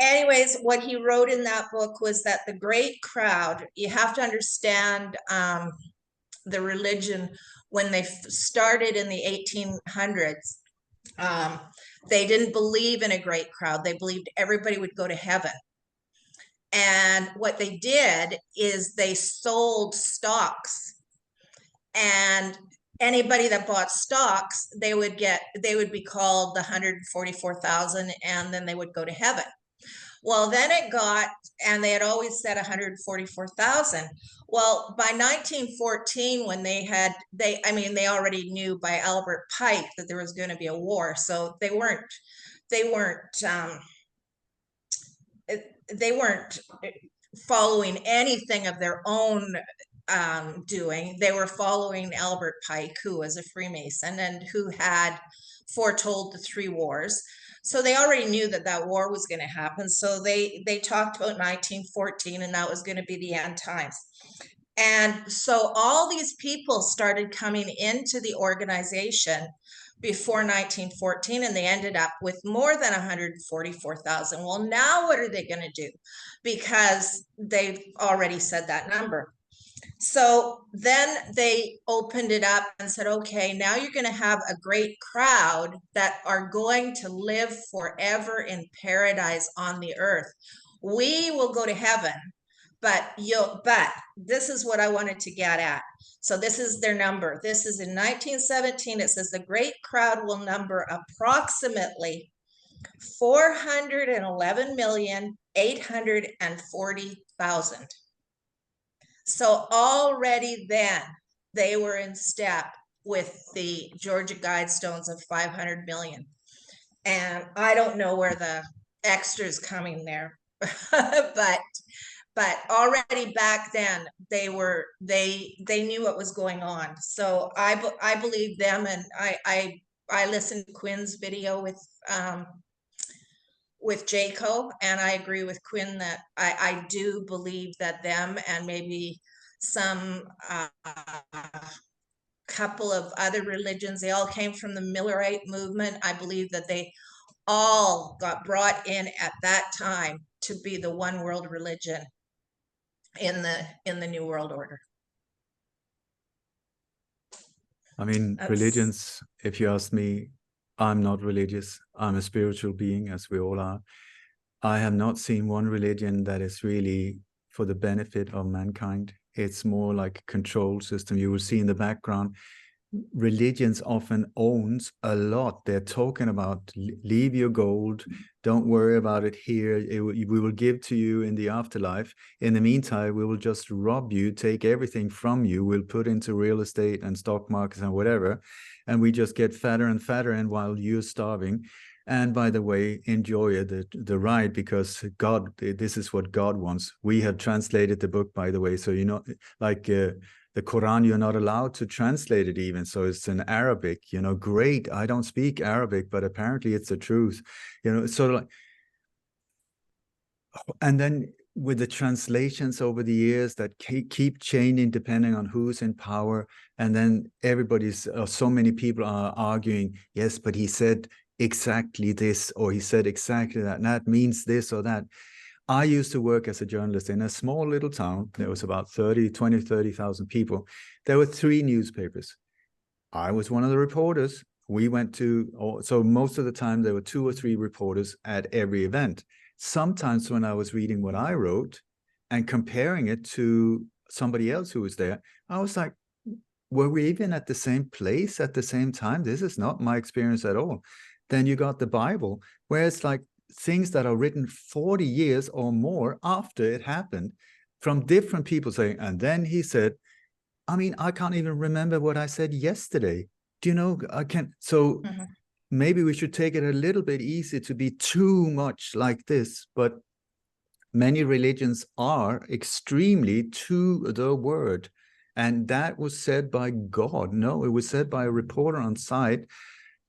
Anyways, what he wrote in that book was that the great crowd, you have to understand the religion when they started in the 1800s. They didn't believe in a great crowd. They believed everybody would go to heaven. And what they did is they sold stocks, and anybody that bought stocks, they would be called the 144,000, and then they would go to heaven. Well, then and they had always said 144,000. Well, by 1914, when they already knew by Albert Pike that there was going to be a war. So they weren't following anything of their own doing. They were following Albert Pike, who was a Freemason and who had foretold the 3 wars. So they already knew that war was going to happen. So they talked about 1914, and that was going to be the end times. And so all these people started coming into the organization before 1914, and they ended up with more than 144,000. Well, now what are they going to do? Because they've already said that number. So then they opened it up and said, okay, now you're going to have a great crowd that are going to live forever in paradise on the earth. We will go to heaven, but this is what I wanted to get at. So this is their number. This is in 1917. It says the great crowd will number approximately 411,840,000. So already then they were in step with the Georgia Guidestones of 500 million. And I don't know where the extra's coming there, but already back then they knew what was going on. So I believe them, and I listened to Quinn's video with Jaco, and I agree with Quinn that I do believe that them and maybe some couple of other religions, they all came from the Millerite movement. I believe that they all got brought in at that time to be the one world religion in the New World Order. I mean, religions, if you ask me, I'm not religious. I'm a spiritual being, as we all are. I have not seen one religion that is really for the benefit of mankind. It's more like a control system. You will see in the background, religions often owns a lot. They're talking about leave your gold, don't worry about it here. We will give to you in the afterlife. In the meantime, we will just rob you, take everything from you. We'll put into real estate and stock markets and whatever. And we just get fatter and fatter, and while you're starving. And by the way, enjoy the ride, because God, this is what God wants. We have translated the book, by the way. So, you know, like the Quran, you're not allowed to translate it even. So it's in Arabic, you know, great. I don't speak Arabic, but apparently it's the truth, you know, sort of like, and then with the translations over the years that keep changing depending on who's in power. And then so many people are arguing, yes, but he said exactly this, or he said exactly that, and that means this or that. I used to work as a journalist in a small little town. There was about 30,000 people. There were 3 newspapers. I was one of the reporters. we went to, so most of the time there were 2 or 3 reporters at every event. Sometimes when I was reading what I wrote and comparing it to somebody else who was there, I was like, were we even at the same place at the same time? This is not my experience at all. Then you got the Bible, where it's like things that are written 40 years or more after it happened from different people saying, and then he said, I mean, I can't even remember what I said yesterday. Do you know, I can't. So maybe we should take it a little bit easy to be too much like this, but many religions are extremely to the word. And that was said by God. No, it was said by a reporter on site,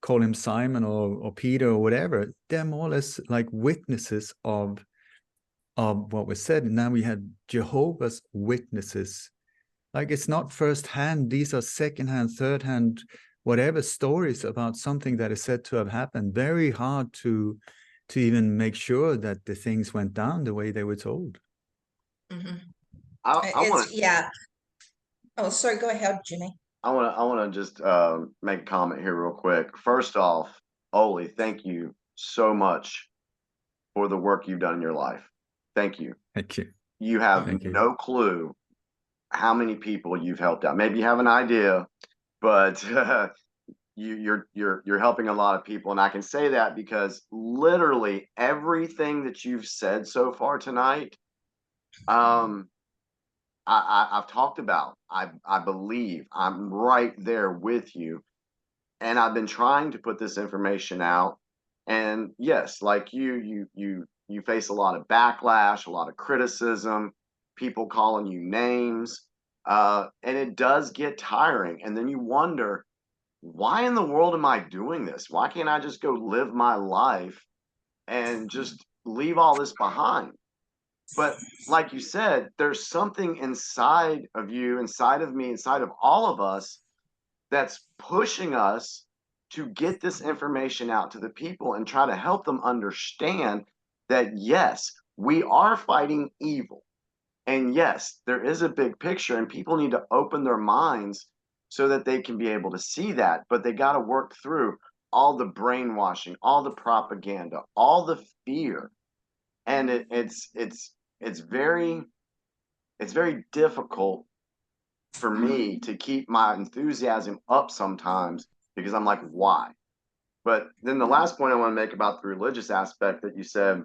call him Simon or Peter or whatever. They're more or less like witnesses of what was said. And now we had Jehovah's Witnesses. Like, it's not firsthand. These are secondhand, thirdhand, whatever stories about something that is said to have happened. Very hard to even make sure that the things went down the way they were told. I want to. Yeah. Oh, sorry. Go ahead, Jimmy. I want to just make a comment here real quick. First off, Ole, thank you so much for the work you've done in your life. Thank you. Thank you. You have Thank you. no clue how many people you've helped out. Maybe you have an idea, but you're helping a lot of people, and I can say that because literally everything that you've said so far tonight, I've talked about. I believe I'm right there with you, and I've been trying to put this information out. And yes, like you face a lot of backlash, a lot of criticism, people calling you names, and it does get tiring. And then you wonder, why in the world am I doing this? Why can't I just go live my life and just leave all this behind? But like you said, there's something inside of you, inside of me, inside of all of us that's pushing us to get this information out to the people and try to help them understand that, yes, we are fighting evil. And yes, there is a big picture, and people need to open their minds so that they can be able to see that. But they got to work through all the brainwashing, all the propaganda, all the fear. And it's very difficult for me to keep my enthusiasm up sometimes, because I'm like, why? But then the last point I want to make about the religious aspect that you said,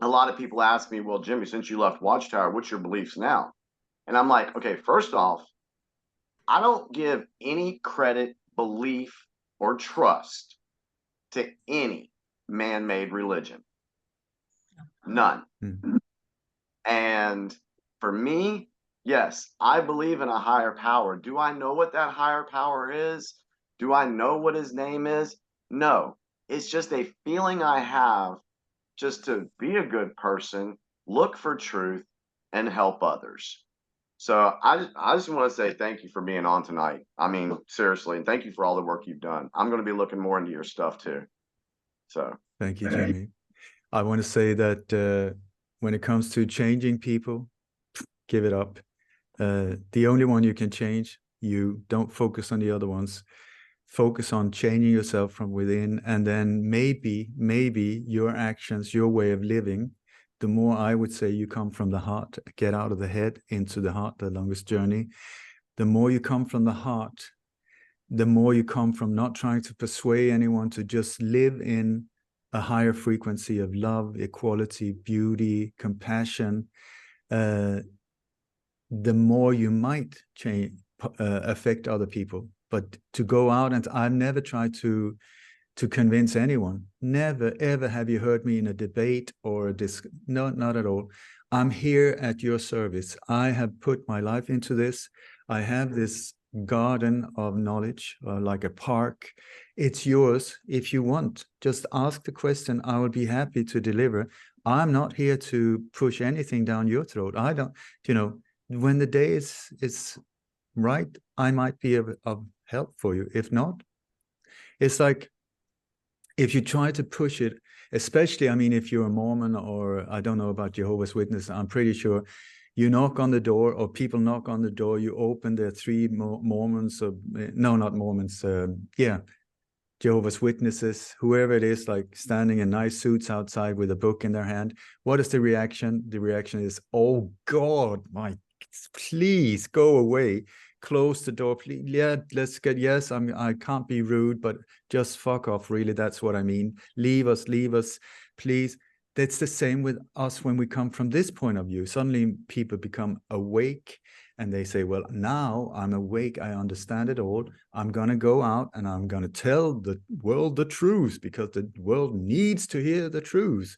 a lot of people ask me, well, Jimmy, since you left Watchtower, what's your beliefs now? And I'm like, okay, first off, I don't give any credit, belief, or trust to any man-made religion. None. Mm-hmm. And for me, yes, I believe in a higher power. Do I know what that higher power is? Do I know what his name is? No, it's just a feeling I have just to be a good person, look for truth, and help others. So I just want to say thank you for being on tonight. I mean, seriously, and thank you for all the work you've done. I'm going to be looking more into your stuff too. So thank you, Jimmy. I want to say that when it comes to changing people, give it up. The only one you can change, you don't focus on the other ones. Focus on changing yourself from within, and then maybe your actions, your way of living, the more I would say you come from the heart, get out of the head into the heart, the longest journey. The more you come from the heart, the more you come from not trying to persuade anyone to just live in a higher frequency of love, equality, beauty, compassion, the more you might change, affect other people. But to go out, and I've never tried to convince anyone. Never, ever have you heard me in a debate or no, not at all. I'm here at your service. I have put my life into this. I have this garden of knowledge, like a park. It's yours. If you want, just ask the question. I will be happy to deliver. I'm not here to push anything down your throat. I don't, when the day is right, I might be of help for you. If not, it's like, if you try to push it, especially, I mean, if you're a Mormon, or I don't know about Jehovah's Witness, I'm pretty sure you knock on the door, or people knock on the door, you open, there are 3 Mormons, or no, not Mormons, Jehovah's Witnesses, whoever it is, like standing in nice suits outside with a book in their hand. What is the reaction? The reaction is, oh God, please go away. Close the door, please. Yeah, let's get, yes, I can't be rude, but just fuck off, really. That's what I mean. Leave us, please. That's the same with us when we come from this point of view. Suddenly people become awake and they say, well, now I'm awake. I understand it all. I'm going to go out and I'm going to tell the world the truth because the world needs to hear the truth.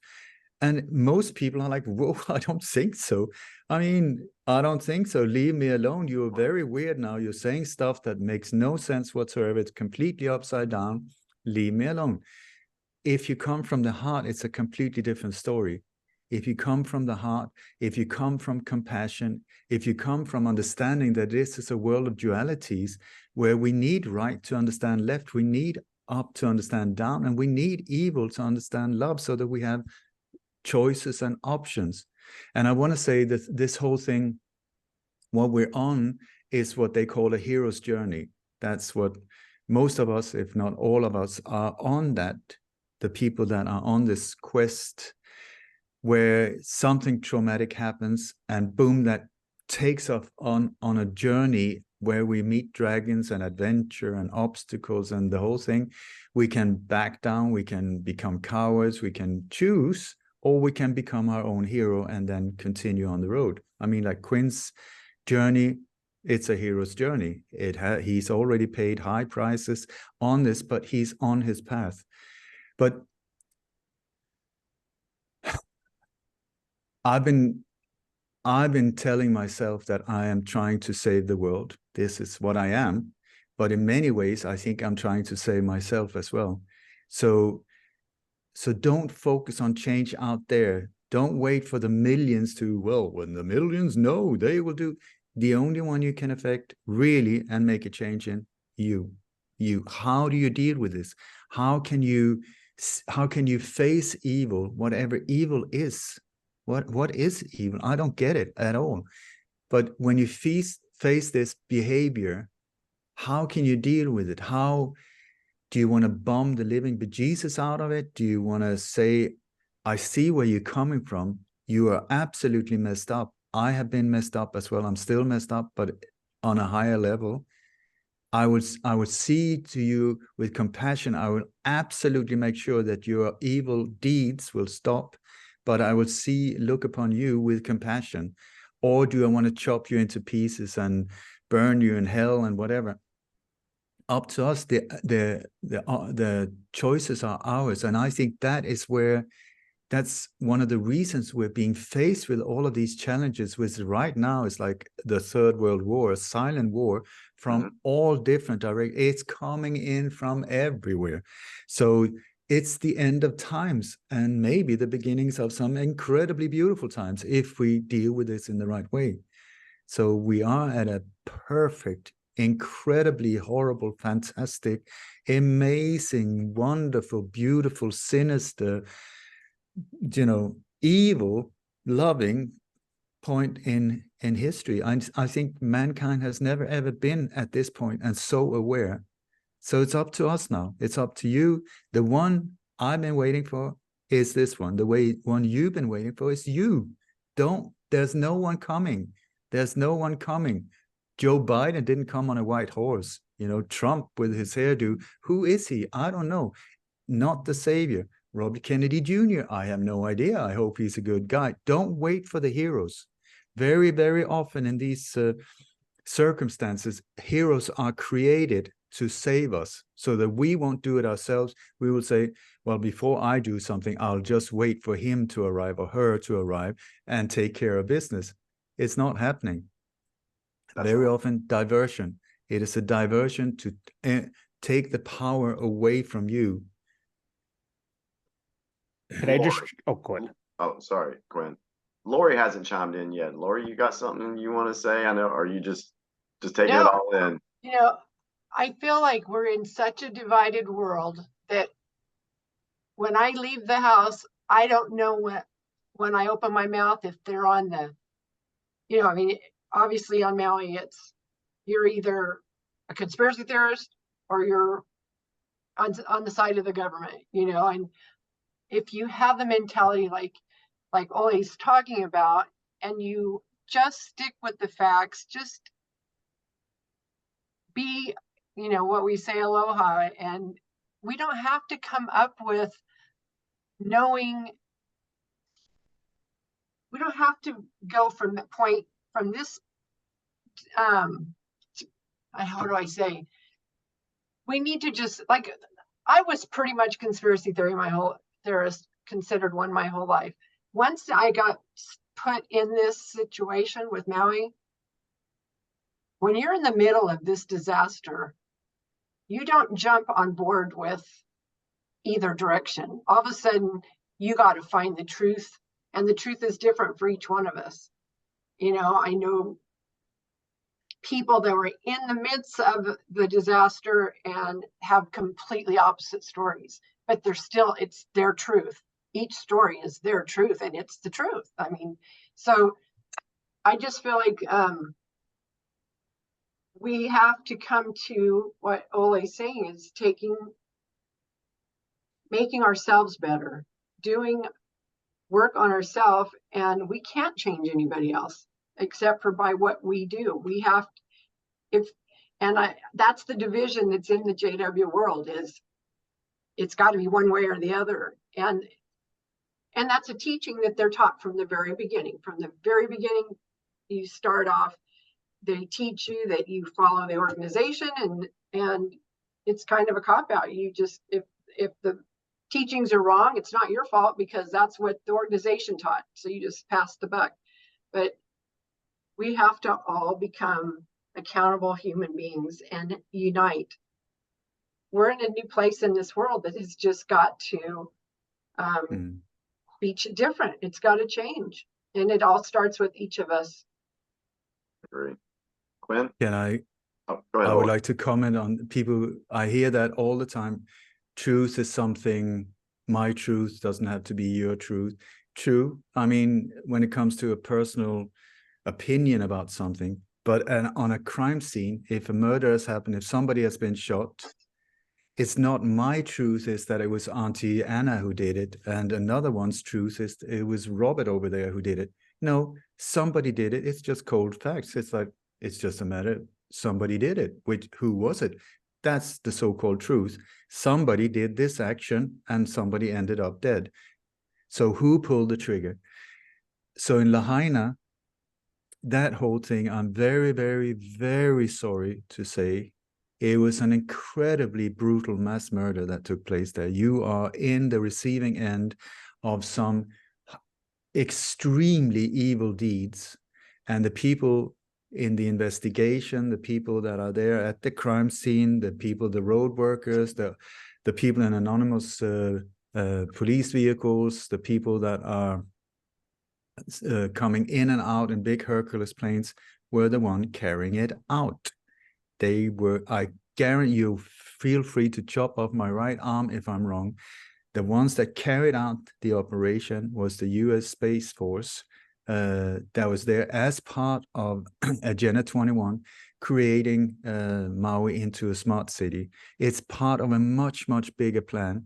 And most people are like, whoa, I don't think so. I mean, I don't think so. Leave me alone. You're very weird now. You're saying stuff that makes no sense whatsoever. It's completely upside down. Leave me alone. If you come from the heart, it's a completely different story. If you come from the heart, if you come from compassion, if you come from understanding that this is a world of dualities where we need right to understand left, we need up to understand down, and we need evil to understand love so that we have choices and options. And I want to say that this whole thing, what we're on is what they call a hero's journey. That's what most of us, if not all of us, are on that. The people that are on this quest where something traumatic happens and boom, that takes off on a journey where we meet dragons and adventure and obstacles and the whole thing. We can back down, we can become cowards, we can choose, or we can become our own hero and then continue on the road. I mean, like Quinn's journey, it's a hero's journey. He's already paid high prices on this, but he's on his path. But I've been telling myself that I am trying to save the world. This is what I am. But in many ways, I think I'm trying to save myself as well. So don't focus on change out there. Don't wait for the millions to, well, when the millions know, they will do. The only one you can affect really and make a change in, you. How do you deal with this? How can you face evil, whatever evil is? What is evil? I don't get it at all. But when you face this behavior, how can you deal with it? How do you want to bomb the living bejesus out of it? Do you want to say, I see where you're coming from. You are absolutely messed up. I have been messed up as well. I'm still messed up, but on a higher level. I would see to you with compassion. I will absolutely make sure that your evil deeds will stop, but I will look upon you with compassion. Or do I want to chop you into pieces and burn you in hell and whatever? Up to us. The choices are ours, and I think that's one of the reasons we're being faced with all of these challenges, which right now is like the Third World War, a silent war from all different directions. It's coming in from everywhere. So it's the end of times and maybe the beginnings of some incredibly beautiful times if we deal with this in the right way. So we are at a perfect, incredibly horrible, fantastic, amazing, wonderful, beautiful, sinister, evil, loving point in history. I think mankind has never, ever been at this point and so aware. So it's up to us now. It's up to you. The one I've been waiting for is this one. The one you've been waiting for is you. There's no one coming. There's no one coming. Joe Biden didn't come on a white horse. Trump with his hairdo. Who is he? I don't know. Not the savior. Robert Kennedy Jr., I have no idea. I hope he's a good guy. Don't wait for the heroes. Very, very often in these circumstances, heroes are created to save us so that we won't do it ourselves. We will say, well, before I do something, I'll just wait for him to arrive or her to arrive and take care of business. It's not happening. Very often, diversion. It is a diversion to take the power away from you. Can I just, go ahead. Oh, sorry, Quinn. Lori hasn't chimed in yet. Lori, you got something you want to say? I know, or you just taking it all in? I feel like we're in such a divided world that when I leave the house, I don't know when I open my mouth, if they're on obviously on Maui, you're either a conspiracy theorist or you're on the side of the government, and if you have the mentality like Ole's talking about, and you just stick with the facts, just be, what we say, aloha, and we don't have to come up with knowing. We don't have to go from that point, from this, how do I say? We need to just, like, I was pretty much conspiracy theorist considered one my whole life. Once I got put in this situation with Maui, when you're in the middle of this disaster, you don't jump on board with either direction. All of a sudden, you got to find the truth, and the truth is different for each one of us. I know people that were in the midst of the disaster and have completely opposite stories, but it's their truth. Each story is their truth, and it's the truth. I mean, so I just feel like we have to come to what Ole's saying is making ourselves better, doing work on ourselves, and we can't change anybody else except for by what we do. We have, that's the division that's in the JW world, is it's got to be one way or the other. And that's a teaching that they're taught from the very beginning. From the very beginning, you start off, they teach you that you follow the organization, and it's kind of a cop-out. You just, if the teachings are wrong, it's not your fault, because that's what the organization taught. So you just pass the buck. But we have to all become accountable human beings and unite. We're in a new place in this world that has just got to be different. It's got to change. And it all starts with each of us. Agree. Quinn? Can I? Oh, go ahead. I would like to comment on people. I hear that all the time. Truth is something, my truth doesn't have to be your truth. True. I mean, when it comes to a personal opinion about something, but on a crime scene, if a murder has happened, if somebody has been shot, it's not my truth is that it was Auntie Anna who did it, and another one's truth is it was Robert over there who did it. No, somebody did it. It's just cold facts. It's like, it's just a matter, somebody did it. Who was it? That's the so-called truth. Somebody did this action and somebody ended up dead. So who pulled the trigger? So in Lahaina, that whole thing, I'm very, very, very sorry to say, it was an incredibly brutal mass murder that took place there. You are in the receiving end of some extremely evil deeds. And the people in the investigation, the people that are there at the crime scene, the people, the road workers, the people in anonymous police vehicles, the people that are coming in and out in big Hercules planes were the one carrying it out. They were, I guarantee you, feel free to chop off my right arm if I'm wrong. The ones that carried out the operation was the US Space Force that was there as part of Agenda 21, creating Maui into a smart city. It's part of a much, much bigger plan.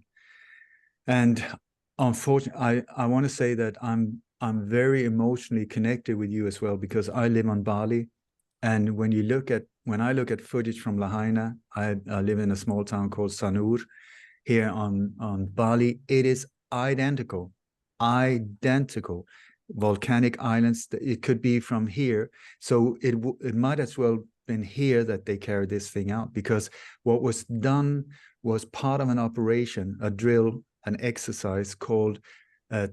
And unfortunately, I want to say that I'm very emotionally connected with you as well, because I live on Bali. And when I look at footage from Lahaina, I live in a small town called Sanur here on Bali. It is identical. Volcanic islands, it could be from here. So it might as well been here that they carried this thing out, because what was done was part of an operation, a drill, an exercise called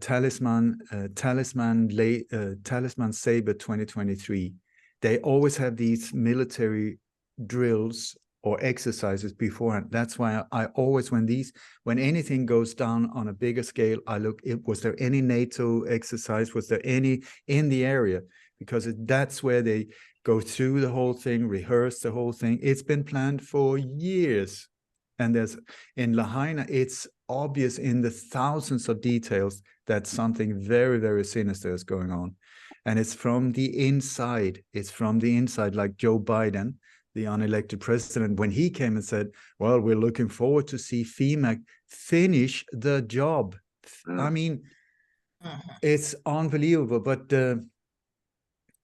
Talisman Saber 2023. They always have these military drills or exercises beforehand. That's why I always, when anything goes down on a bigger scale, I look, was there any NATO exercise? Was there any in the area? Because that's where they go through the whole thing, rehearse the whole thing. It's been planned for years. And in Lahaina, it's obvious in the thousands of details that something very, very sinister is going on. And it's from the inside. It's from the inside, like Joe Biden the unelected president, when he came and said, well, we're looking forward to see FEMA finish the job. I mean, it's unbelievable. But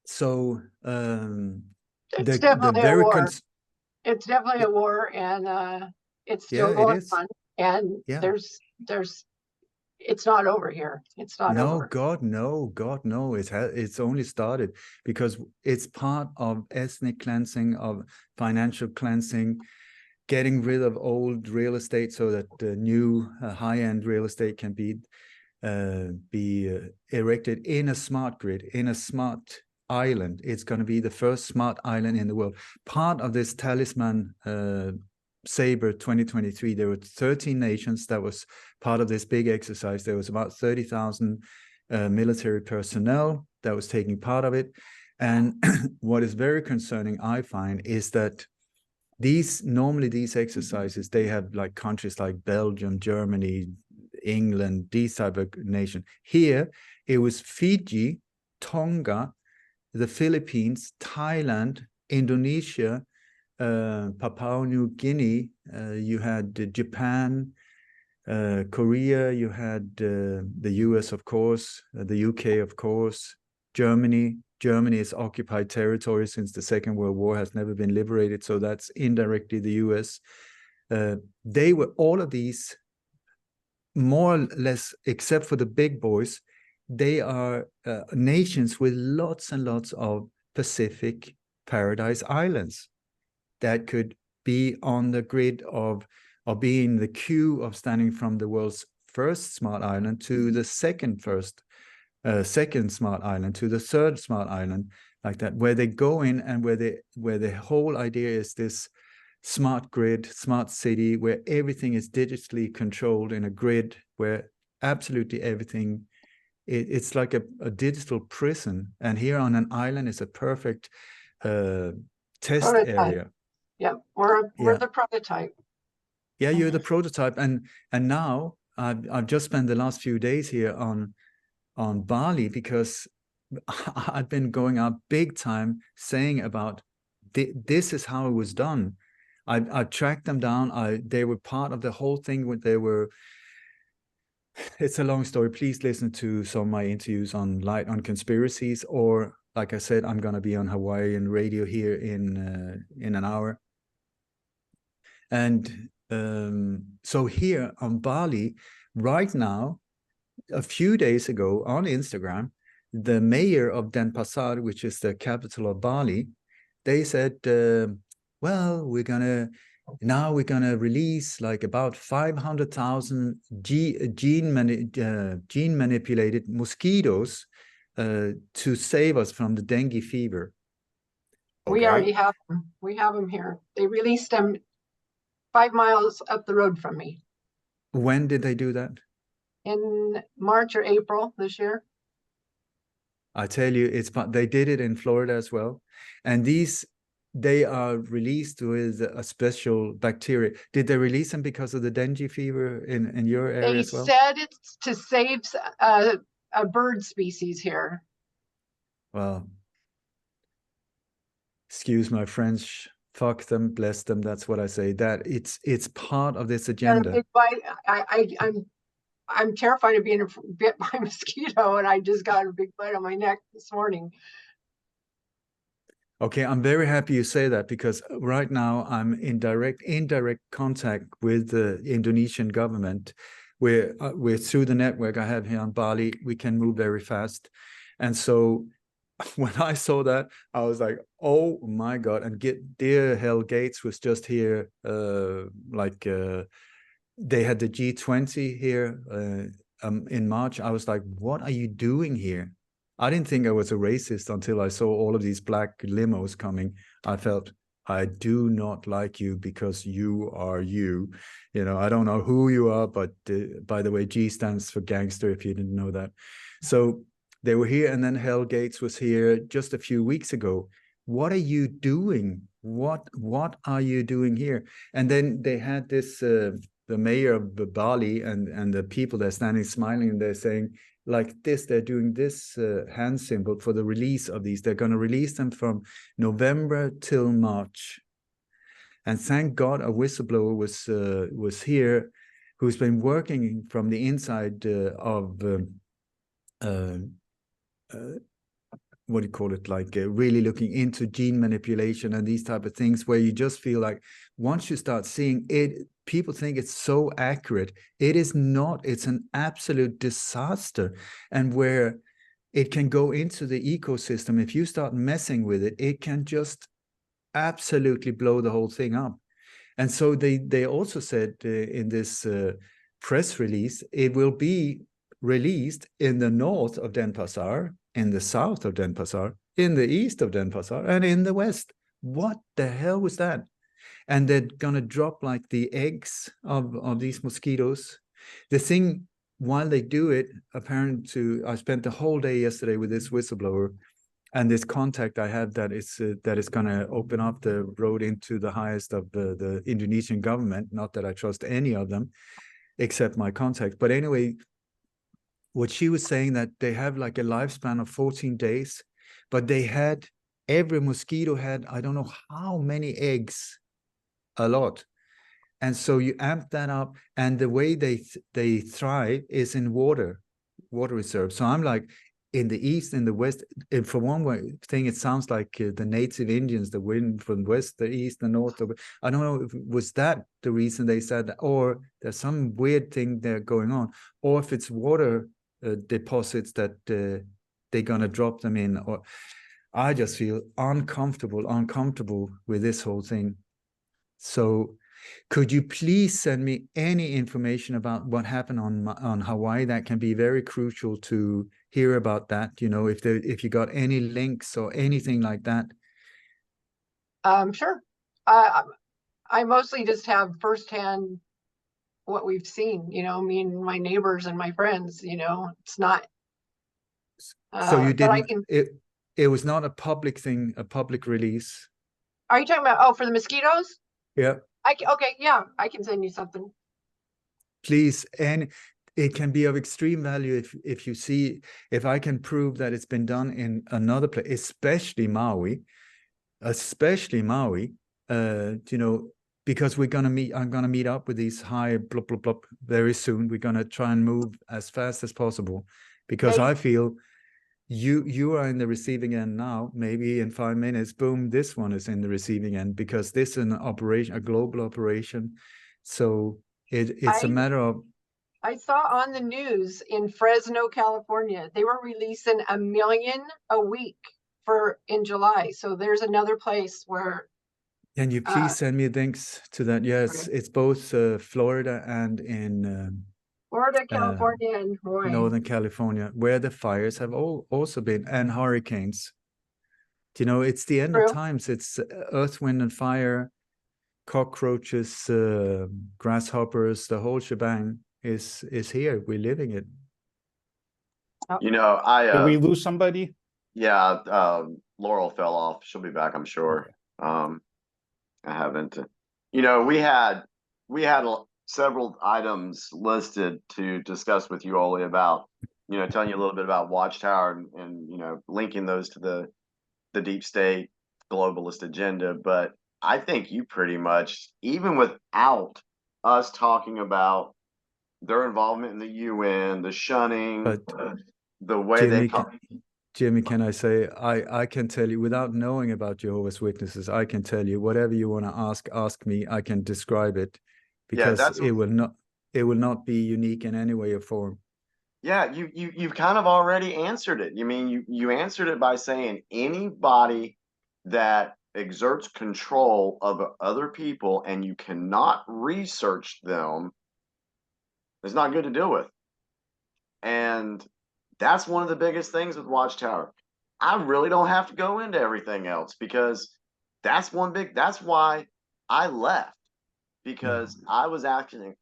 so It's the definitely a very war. It's definitely a war, and it's still Yeah, it going is. on. And Yeah. there's it's not over here. It's not No, over. God, no, God, no. It's only started because it's part of ethnic cleansing, of financial cleansing, getting rid of old real estate so that the new high-end real estate can be erected in a smart grid, in a smart island. It's going to be the first smart island in the world. Part of this talisman Sabre 2023, there were 13 nations that was part of this big exercise. There was about 30,000 military personnel that was taking part of it. And what is very concerning, I find, is that normally these exercises, they have like countries like Belgium, Germany, England, these type of nation. Here, it was Fiji, Tonga, the Philippines, Thailand, Indonesia, Papua New Guinea, you had Japan, Korea, you had the US, of course, the UK, of course, Germany. Germany is occupied territory since the Second World War, has never been liberated, so that's indirectly the US. They were, all of these, more or less, except for the big boys, they are nations with lots and lots of Pacific paradise islands that could be on the grid of being the queue of standing from the world's first smart island to the second smart island to the third smart island, like that, where they go in and where the whole idea is this smart grid, smart city, where everything is digitally controlled in a grid, where absolutely everything, it's like a digital prison. And here on an island is a perfect test Prototype. area. Yeah, we're the prototype. Yeah, you're the prototype, and now I've just spent the last few days here on Bali, because I've been going out big time saying about this is how it was done. I tracked them down. They were part of the whole thing when they were. It's a long story. Please listen to some of my interviews on Light on Conspiracies, or like I said, I'm gonna be on Hawaiian radio here in an hour. And so here on Bali, right now, a few days ago on Instagram, the mayor of Denpasar, which is the capital of Bali, they said, well, we're gonna release like about 500,000 gene manipulated mosquitoes to save us from the dengue fever. We Okay. already have them. We have them here. They released them 5 miles up the road from me When did they do that? in March or April this year. I tell you, they did it in Florida as well. And they are released with a special bacteria. Did they release them because of the dengue fever in your area They as well? said it's to save a bird species here. Well, excuse my French, fuck them, bless them. That's what I say. That it's part of this agenda. Big bite. I'm terrified of being bit by a mosquito, and I just got a big bite on my neck this morning. Okay, I'm very happy you say that, because right now I'm in indirect contact with the Indonesian government. We're through the network I have here on Bali. We can move very fast, and so when I saw that, I was like, "Oh my God!" And dear Hell Gates was just here, they had the G20 here in March. I was like, "What are you doing here?" I didn't think I was a racist until I saw all of these black limos coming. I felt, I do not like you because you are you. You know, I don't know who you are, but by the way, G stands for gangster, if you didn't know that. So they were here, and then Hell Gates was here just a few weeks ago. What are you doing? What are you doing here? And then they had this, the mayor of Bali and the people that are standing smiling, and they're saying, like this, they're doing this hand symbol for the release of these. They're going to release them from November till March. And thank God a whistleblower was here, who's been working from the inside of what do you call it, like really looking into gene manipulation and these type of things, where you just feel like once you start seeing it, people think it's so accurate. It is not. It's an absolute disaster. And where it can go into the ecosystem, if you start messing with it, it can just absolutely blow the whole thing up. And so they also said in this press release, it will be released in the north of Denpasar, in the south of Denpasar, in the east of Denpasar, and in the west. What the hell was that? And they're gonna drop like the eggs of these mosquitoes. The thing, while they do it, apparent to, I spent the whole day yesterday with this whistleblower and this contact I have that is gonna open up the road into the highest of the Indonesian government. Not that I trust any of them, except my contact. But anyway, what she was saying, that they have like a lifespan of 14 days, but they had, every mosquito had, I don't know how many eggs, a lot. And so you amp that up, and the way they thrive is in water reserves. So I'm like, in the east, in the west, and for one thing, it sounds like the native Indians, the wind from west, the east, the north. I don't know if was that the reason they said that, or there's some weird thing there going on, or if it's water deposits that they're gonna drop them in. Or I just feel uncomfortable with this whole thing. So could you please send me any information about what happened on Hawaii? That can be very crucial to hear about that. You know, if you got any links or anything like that. Sure. I mostly just have firsthand what we've seen, you know, me and my neighbors and my friends, you know, it's not. So you But I didn't, can, it was not a public thing, a public release. are you talking about, oh, for the mosquitoes? Yeah. Okay, yeah, I can send you something. Please. And it can be of extreme value if you see, if I can prove that it's been done in another place, especially Maui, you know, because I'm gonna meet up with these high blop blop blop very soon. We're gonna try and move as fast as possible, because Yeah, I feel you are in the receiving end now. Maybe in 5 minutes, boom, this one is in the receiving end, because this is an operation, a global operation. So it's a matter of. I saw on the news in Fresno, California, they were releasing 1 million a week in July. So there's another place where. Can you please send me links to that? Yes, okay. it's both Florida and in Florida, California, and Hawaii. Northern California, where the fires have also been, and hurricanes. You know, it's the end of times. It's earth, wind, and fire, cockroaches, grasshoppers, the whole shebang is here. We're living it. You know, Did we lose somebody? Yeah, Laurel fell off. She'll be back, I'm sure. Okay. I haven't. You know, we had several items listed to discuss with you, Oli, about, you know, telling you a little bit about Watchtower and you know, linking those to the deep state globalist agenda. But I think you pretty much, even without us talking about their involvement in the UN, the shunning, But the way Jimmy, they talk. Jimmy, can I say, I can tell you, without knowing about Jehovah's Witnesses, I can tell you whatever you want to ask me. I can describe it, because Yeah, it will not be unique in any way or form. Yeah, you've kind of already answered it. You mean you answered it by saying anybody that exerts control of other people and you cannot research them is not good to deal with. And that's one of the biggest things with Watchtower. I really don't have to go into everything else, because that's why I left, because I was asking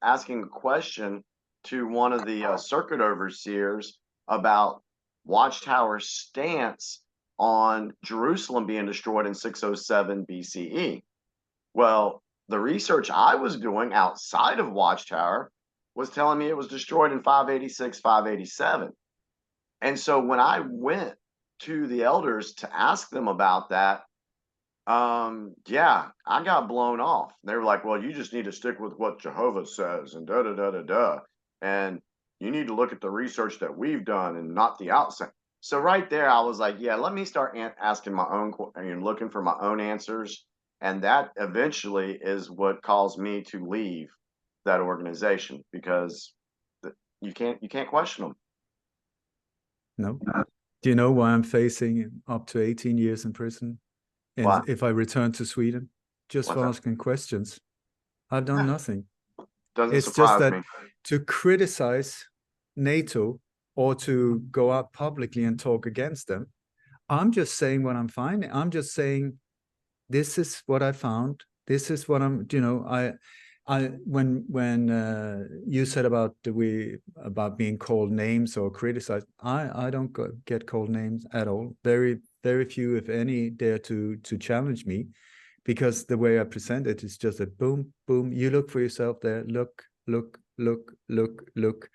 a question to one of the circuit overseers about Watchtower's stance on Jerusalem being destroyed in 607 BCE. Well, the research I was doing outside of Watchtower was telling me it was destroyed in 586, 587. And so when I went to the elders to ask them about that, Yeah, I got blown off. They were like, well, you just need to stick with what Jehovah says and da da da da da. And you need to look at the research that we've done and not the outside. So right there, I was like, yeah, let me start asking my own and looking for my own answers. And that eventually is what caused me to leave that organization because you can't question them. No. Do you know why I'm facing up to 18 years in prison? And Why? if I return to Sweden, just What's for that? asking questions, I've done nothing. Doesn't It's just surprise that me. to criticize NATO or to go out publicly and talk against them, I'm just saying what I'm finding. I'm just saying, this is what I found. This is what I'm, when you said about being called names or criticized, I don't get called names at all. Very, very few, if any, dare to challenge me, because the way I present it is just a boom, boom. You look for yourself there. Look, look, look, look, look.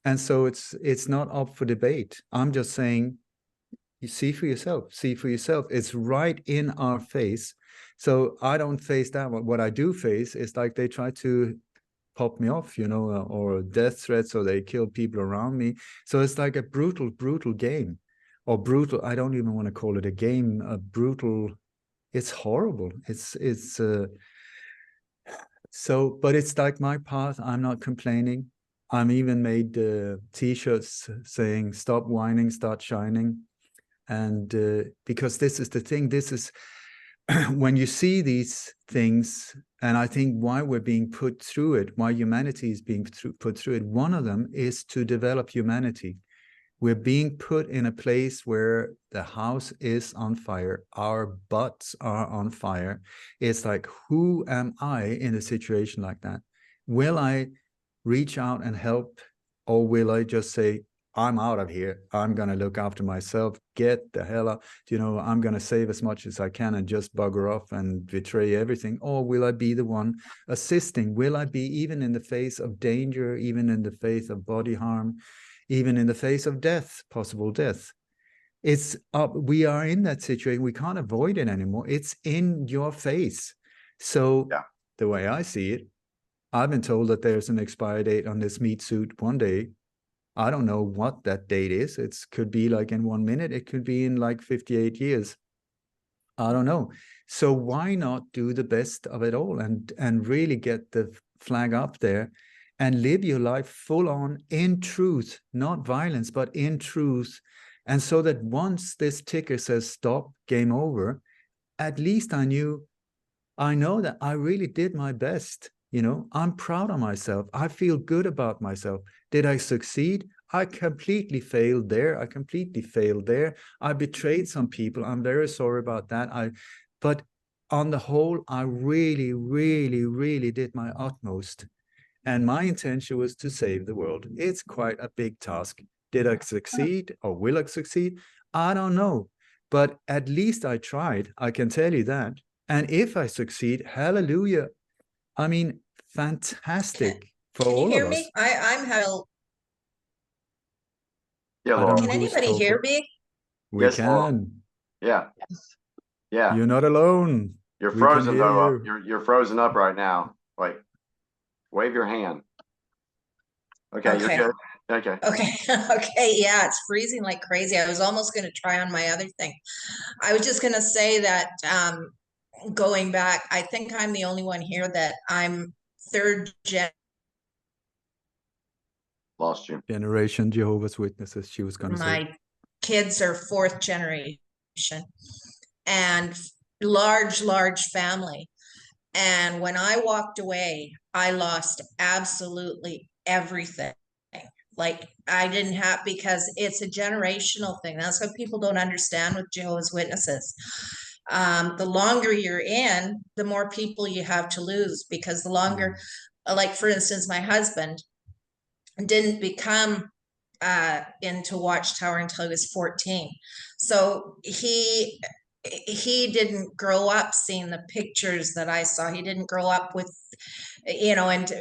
And so it's not up for debate. I'm just saying, you see for yourself. See for yourself. It's right in our face. So I don't face that. What I do face is like they try to pop me off, or death threats, or they kill people around me. So it's like a brutal, brutal game, or brutal. I don't even want to call it a game. A brutal. It's horrible. So, but it's like my path. I'm not complaining. I'm even made T-shirts saying "Stop whining, start shining." And because this is the thing, this is when you see these things, and I think why we're being put through it, why humanity is being put through it, one of them is to develop humanity. We're being put in a place where the house is on fire, our butts are on fire. It's like, who am I in a situation like that? Will I reach out and help, or will I just say, I'm out of here, I'm going to look after myself, get the hell out, I'm going to save as much as I can and just bugger off and betray everything? Or will I be the one assisting? Will I be, even in the face of danger, even in the face of body harm, even in the face of death, possible death? It's up. We are in that situation. We can't avoid it anymore. It's in your face. So Yeah. The way I see it, I've been told that there's an expiry date on this meat suit one day. I don't know what that date is. It could be like in 1 minute. It could be in like 58 years. I don't know. So why not do the best of it all and really get the flag up there and live your life full on in truth, not violence, but in truth. And so that once this ticker says stop, game over, at least I know that I really did my best. I'm proud of myself. I feel good about myself. Did I succeed? I completely failed there. I betrayed some people. I'm very sorry about that. But on the whole, I really, really, really did my utmost. And my intention was to save the world. It's quite a big task. Did I succeed, or will I succeed? I don't know. But at least I tried. I can tell you that. And if I succeed, hallelujah. I mean, fantastic for Can you all hear of us. me? I'm having, Yeah, I don't Laura. know can who's anybody hear talking. me? We Yes, Laura. can. Yeah. Yeah. You're not alone. You're We can frozen hear though. you. You're frozen up right now. Wait. Wave your hand. Okay, you're Okay. good. Okay. Okay. Okay. Yeah, it's freezing like crazy. I was almost going to try on my other thing. I was just going to say that going back, I think I'm the only one here that I'm third gen. Lost you. Generation Jehovah's Witnesses, she was going to say. My kids are fourth generation and large family. And when I walked away, I lost absolutely everything. Like I didn't have, because it's a generational thing. That's what people don't understand with Jehovah's Witnesses. The longer you're in, the more people you have to lose, because the longer, like for instance, my husband didn't become into Watchtower until he was 14. So he he didn't grow up seeing the pictures that I saw. He didn't grow up with, and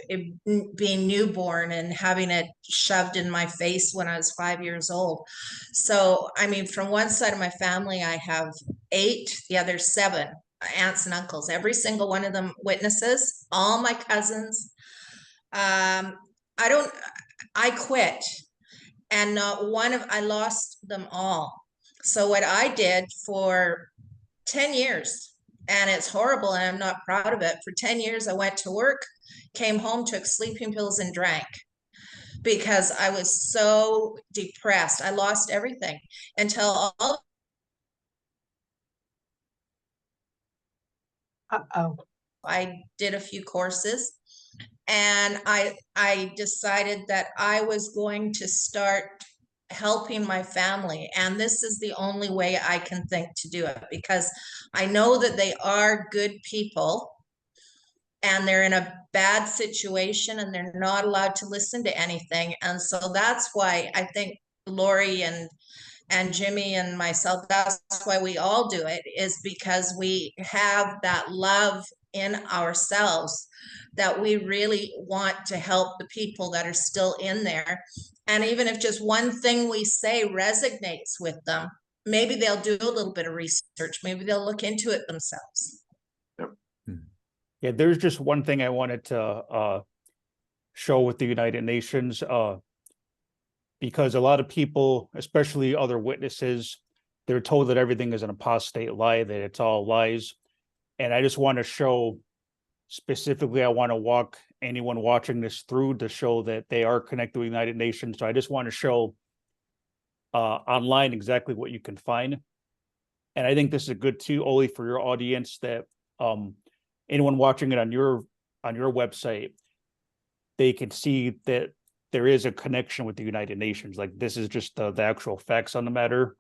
being newborn and having it shoved in my face when I was 5 years old. So, I mean, from one side of my family, I have 8, the other 7 aunts and uncles, every single one of them witnesses, all my cousins. I quit, and not one of, I lost them all. So what I did for 10 years, and it's horrible and I'm not proud of it. For 10 years, I went to work, came home, took sleeping pills and drank because I was so depressed. I lost everything until all. I did a few courses, and I decided that I was going to start helping my family, and this is the only way I can think to do it, because I know that they are good people and they're in a bad situation and they're not allowed to listen to anything. And so that's why I think Lori and Jimmy and myself, that's why we all do it, is because we have that love in ourselves that we really want to help the people that are still in there. And even if just one thing we say resonates with them, maybe they'll do a little bit of research, maybe they'll look into it themselves. Yeah, there's just one thing I wanted to show with the United Nations, because a lot of people, especially other witnesses, they're told that everything is an apostate lie, that it's all lies. And I just want to show, specifically, I want to walk anyone watching this through to show that they are connected with the United Nations. So I just want to show online exactly what you can find. And I think this is a good too, Oli, for your audience, that anyone watching it on your website, they can see that there is a connection with the United Nations. Like, this is just the actual facts on the matter.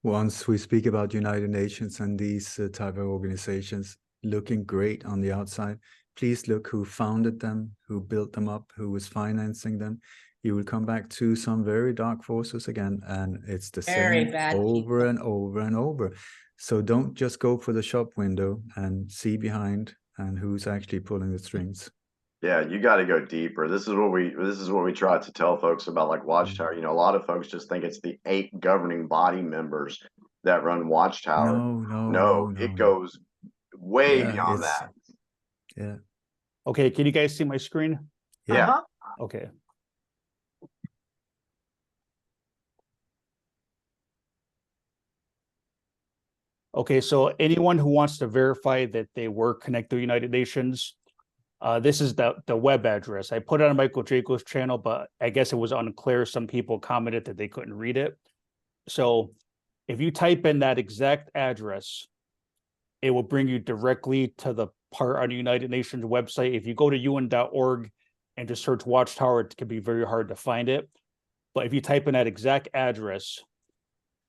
Once we speak about United Nations and these type of organizations looking great on the outside, please look who founded them, who built them up, who was financing them. You will come back to some very dark forces again, and it's the Very same bad over people. and over and over. So don't just go for the shop window and see behind and who's actually pulling the strings. Yeah, you got to go deeper. This is what we try to tell folks about, like Watchtower. You know, a lot of folks just think it's the 8 governing body members that run Watchtower. No, it goes way beyond that. Yeah. Okay, can you guys see my screen? Yeah. Okay. Okay, so anyone who wants to verify that they were connected to the United Nations, this is the web address. I put it on Michael Jaco's channel, but I guess it was unclear. Some people commented that they couldn't read it. So if you type in that exact address, it will bring you directly to the part on the United Nations website. If you go to UN.org and just search Watchtower, it can be very hard to find it. But if you type in that exact address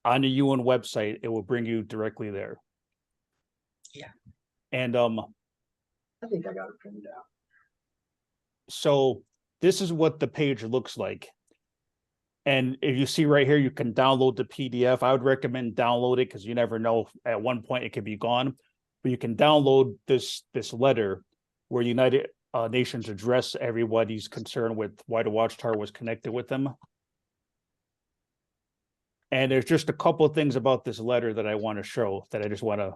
on the UN website, it will bring you directly there. Yeah. And I think I got it printed out. so this is what the page looks like. And if you see right here, you can download the PDF. I would recommend download it, because you never know, at one point it could be gone. But you can download this letter where United Nations address everybody's concern with why the Watchtower was connected with them. And there's just a couple of things about this letter that I want to show, that I just want to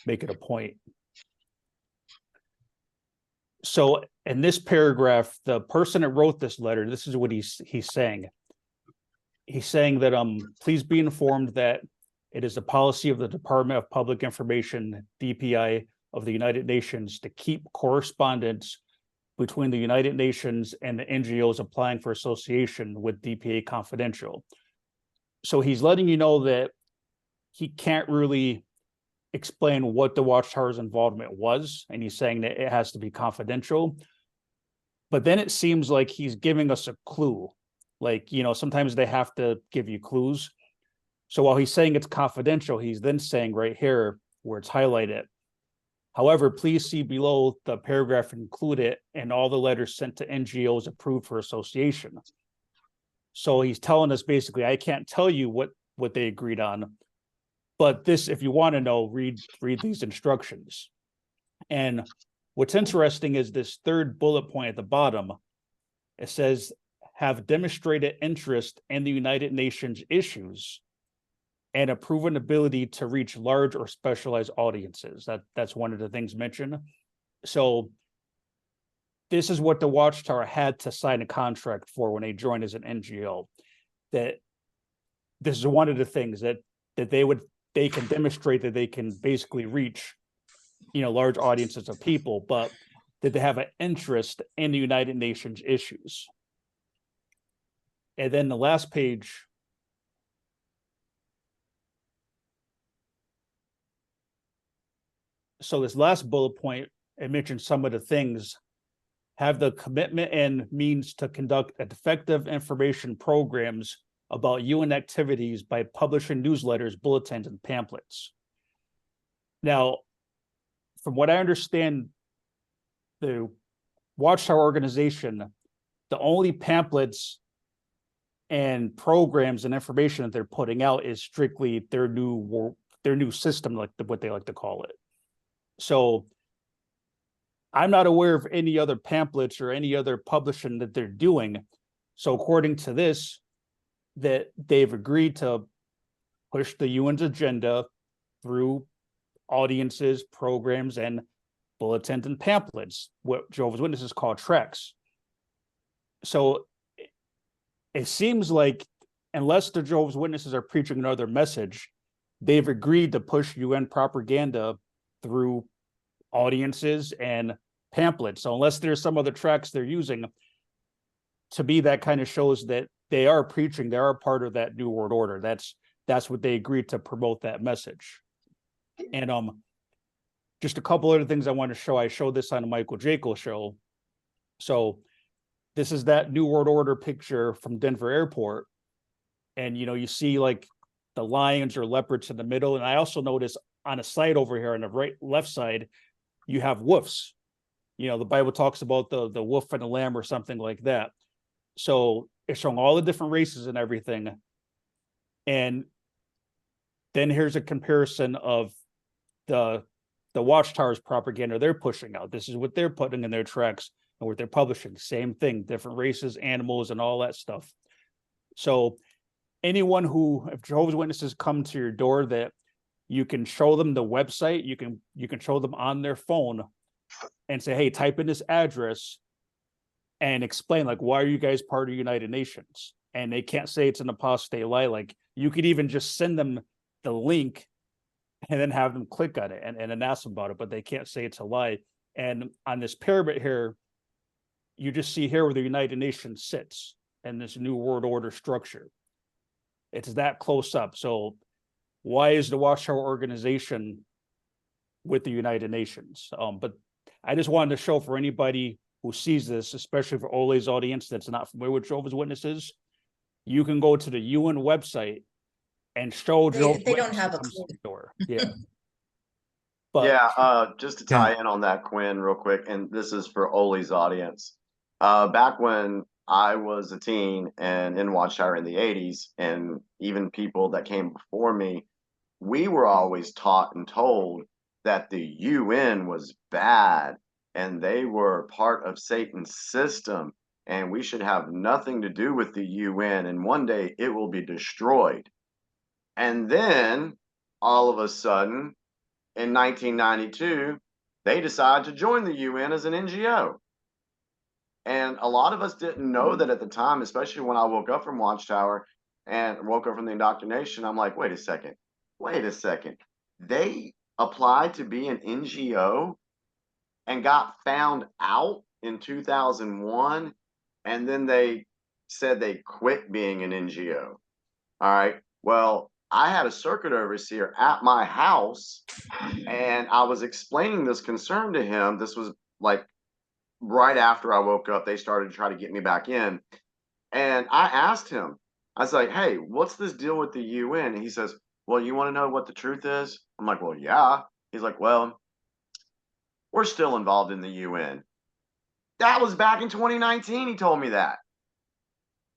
make it a point. So in this paragraph, the person that wrote this letter, this is what he's saying. He's saying that please be informed that it is the policy of the Department of Public Information, DPI, of the United Nations to keep correspondence between the United Nations and the NGOs applying for association with DPA confidential. So he's letting you know that he can't really explain what the Watchtower's involvement was, and he's saying that it has to be confidential. But then it seems like he's giving us a clue. Like, you know, sometimes they have to give you clues. So while he's saying it's confidential, he's then saying right here where it's highlighted, However, please see below the paragraph included and all the letters sent to NGOs approved for association. So he's telling us basically, I can't tell you what they agreed on, but this, if you want to know, read these instructions. And what's interesting is this third bullet point at the bottom. It says, have demonstrated interest in the United Nations issues and a proven ability to reach large or specialized audiences. That's one of the things mentioned. So this is what the Watchtower had to sign a contract for when they joined as an NGO. That this is one of the things that they can demonstrate that they can basically reach, large audiences of people, but that they have an interest in the United Nations issues. And then the last page, so this last bullet point, it mentions some of the things, have the commitment and means to conduct effective information programs about UN activities by publishing newsletters, bulletins, and pamphlets. Now, from what I understand, the Watchtower organization, the only pamphlets and programs and information that they're putting out is strictly their new system, like what they like to call it. So I'm not aware of any other pamphlets or any other publishing that they're doing. So according to this, that they've agreed to push the UN's agenda through audiences, programs, and bulletins and pamphlets, what Jehovah's Witnesses call tracts. So it seems like unless the Jehovah's Witnesses are preaching another message, they've agreed to push UN propaganda through audiences and pamphlets. So unless there's some other tracks they're using, to me, that kind of shows that they are preaching, they are part of that New World Order. That's what they agreed to promote that message. And just a couple other things I want to show. I showed this on the Michael Jekyll show. So this is that New World Order picture from Denver Airport. And, you see like the lions or leopards in the middle. And I also noticed on a side over here on the left side, you have wolves. The Bible talks about the wolf and the lamb or something like that. So it's showing all the different races and everything. And then here's a comparison of the Watchtower's propaganda they're pushing out. This is what they're putting in their tracks and what they're publishing. Same thing, different races, animals, and all that stuff. So anyone if Jehovah's Witnesses come to your door, that you can show them the website, you can show them on their phone and say, hey, type in this address and explain, like, why are you guys part of the United Nations? And they can't say it's an apostate lie. Like, you could even just send them the link and then have them click on it and then ask them about it, but they can't say it's a lie. And on this pyramid here, you just see here where the United Nations sits in this New World Order structure. It's that close up. So why is the Watchtower organization with the United Nations? But I just wanted to show for anybody who sees this, especially for Ole's audience that's not familiar with Jehovah's Witnesses, you can go to the UN website and show They don't have a clue. door. Yeah. But Yeah, just to tie in on that, Quinn, real quick, and this is for Ole's audience. Back when I was a teen and in Watchtower in the 80s, and even people that came before me, we were always taught and told that the UN was bad and they were part of Satan's system and we should have nothing to do with the UN and one day it will be destroyed. And then all of a sudden in 1992, they decided to join the UN as an NGO. And a lot of us didn't know that at the time, especially when I woke up from Watchtower and woke up from the indoctrination. I'm like, wait a second. They applied to be an NGO and got found out in 2001. And then they said they quit being an NGO. All right. Well, I had a circuit overseer at my house and I was explaining this concern to him. This was like right after I woke up, they started to try to get me back in. And I asked him, I was like, hey, what's this deal with the UN? And he says, well, you want to know what the truth is? I'm like, well, yeah. He's like, well, we're still involved in the UN. That was back in 2019. He told me that.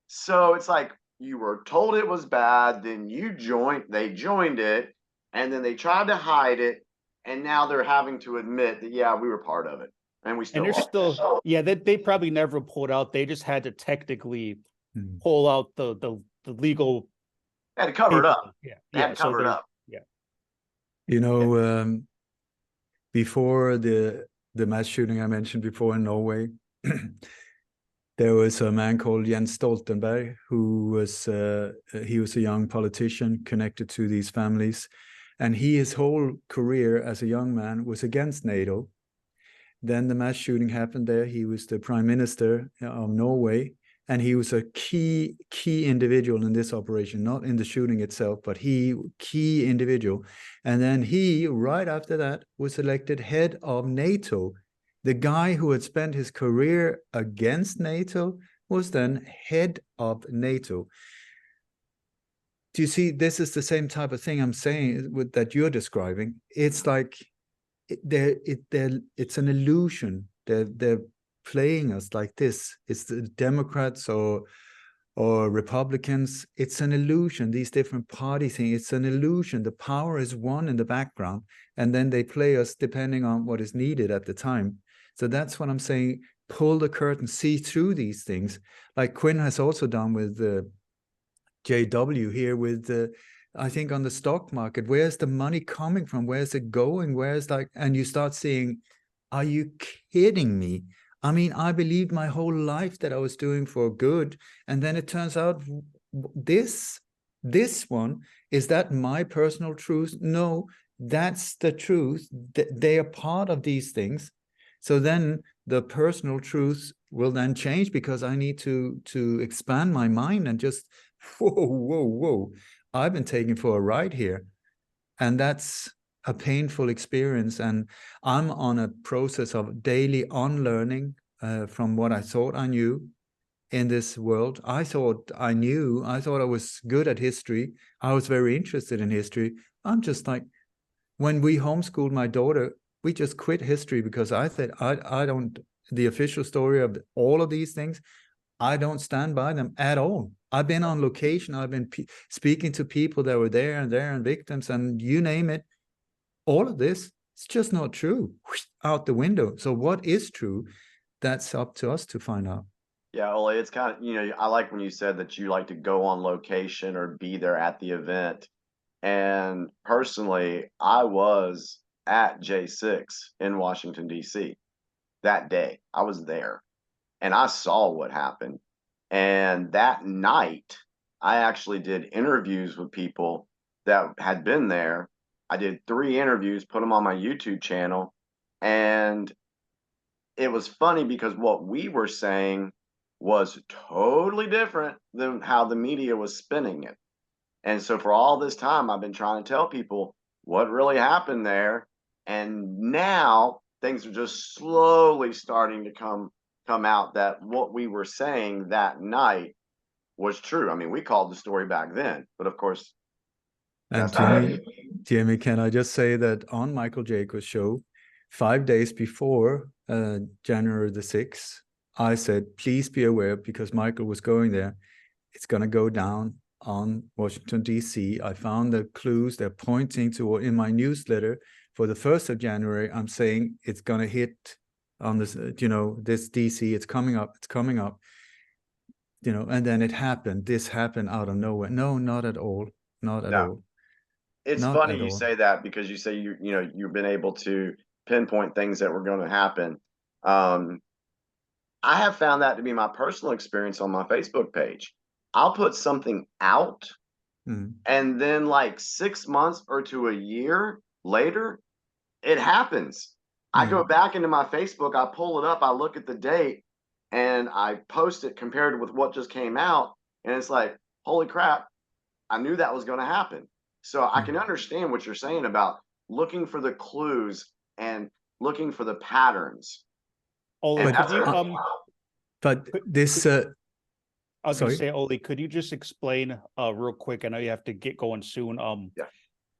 So it's like, you were told it was bad, then they joined it, and then they tried to hide it, and now they're having to admit that, yeah, we were part of it, and we still And they're are. still, yeah, they probably never pulled out. They just had to technically Mm. pull out the legal. They had to cover it up. Yeah, They had yeah. to So cover it they, up. You know, before the mass shooting I mentioned before in Norway, there was a man called Jens Stoltenberg who was he was a young politician connected to these families, and his whole career as a young man was against NATO. Then the mass shooting happened there. He was the prime minister of Norway, and he was a key individual in this operation, not in the shooting itself, but key individual. And then he, right after that, was elected head of NATO. The guy who had spent his career against NATO was then head of NATO. Do you see, this is the same type of thing I'm saying with that you're describing. It's like it's an illusion. They're playing us like this. It's the Democrats or Republicans. It's an illusion. These different party things. It's an illusion. The power is won in the background, and then they play us depending on what is needed at the time. So that's what I'm saying. Pull the curtain, see through these things, like Quinn has also done with JW here with I think on the stock market. Where's the money coming from? Where's it going? Where's like, and you start seeing, are you kidding me? I mean, I believed my whole life that I was doing for good, and then it turns out this one, is that my personal truth? No, that's the truth. They are part of these things. So then the personal truth will then change because I need to expand my mind and just whoa. I've been taken for a ride here. And that's a painful experience. And I'm on a process of daily unlearning from what I thought I knew in this world. I thought I was good at history. I was very interested in history. I'm just like, when we homeschooled my daughter, we just quit history because I said, I don't, the official story of all of these things, I don't stand by them at all. I've been on location. I've been speaking to people that were there and victims and you name it. All of this, it's just not true. Out the window. So what is true? That's up to us to find out. Yeah, Ole, it's kind of, I like when you said that you like to go on location or be there at the event. And personally, I was at J6 in Washington, D.C. that day. I was there and I saw what happened. And that night, I actually did interviews with people that had been there. I did 3 interviews, put them on my YouTube channel. And it was funny because what we were saying was totally different than how the media was spinning it. And so for all this time, I've been trying to tell people what really happened there. And now things are just slowly starting to come out that what we were saying that night was true. I mean, we called the story back then, but of course. And Jimmy, can I just say that on Michael Jacobs' show, 5 days before January the 6th, I said, please be aware, because Michael was going there, it's going to go down on Washington, D.C. I found the clues. They're pointing to, in my newsletter for the 1st of January, I'm saying it's going to hit on this, this D.C. It's coming up, and then it happened. This happened out of nowhere. No, not at all. Not at all. It's Not funny at you all. say that because you say you've been able to pinpoint things that were going to happen. I have found that to be my personal experience on my Facebook page. I'll put something out, and then like 6 months or to a year later, it happens. I go back into my Facebook, I pull it up, I look at the date, and I post it compared with what just came out, and it's like, holy crap, I knew that was going to happen. So I can understand what you're saying about looking for the clues and looking for the patterns. Ole, but this I was going to say, Ole, could you just explain real quick? I know you have to get going soon.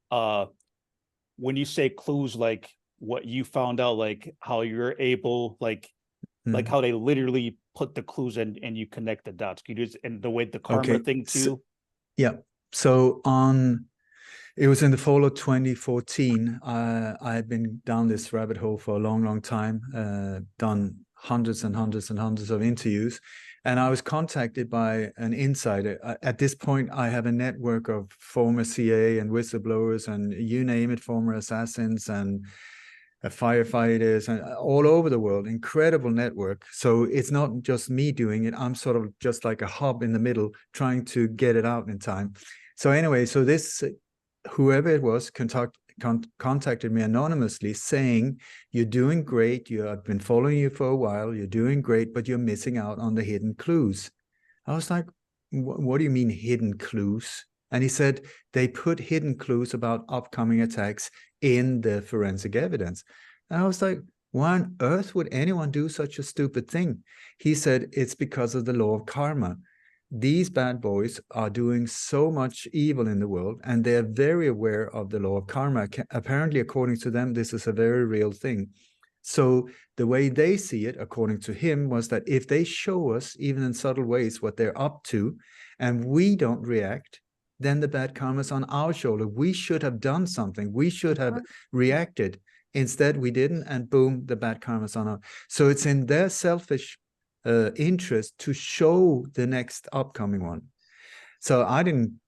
When you say clues, like what you found out, like how you're able, like Mm. how they literally put the clues in and you connect the dots. Can you just, and the way the karma Okay, thing too? Yeah. So it was in the fall of 2014. I had been down this rabbit hole for a long, long time, done hundreds and hundreds and hundreds of interviews. And I was contacted by an insider. At this point, I have a network of former CA and whistleblowers and you name it, former assassins and firefighters and all over the world. Incredible network. So it's not just me doing it. I'm sort of just like a hub in the middle trying to get it out in time. So anyway, so this, whoever it was, contacted me anonymously saying, you're doing great. I've been following you for a while. You're doing great, but you're missing out on the hidden clues. I was like, what do you mean hidden clues? And he said, they put hidden clues about upcoming attacks in the forensic evidence. And I was like, why on earth would anyone do such a stupid thing? He said, it's because of the law of karma. These bad boys are doing so much evil in the world, and they're very aware of the law of karma. Apparently, according to them, this is a very real thing. So the way they see it, according to him, was that if they show us, even in subtle ways, what they're up to, and we don't react, then the bad karma's on our shoulder. We should have done something. We should have reacted. Instead, we didn't, and boom, the bad karma's on our. So it's in their selfish interest to show the next upcoming one. So I didn't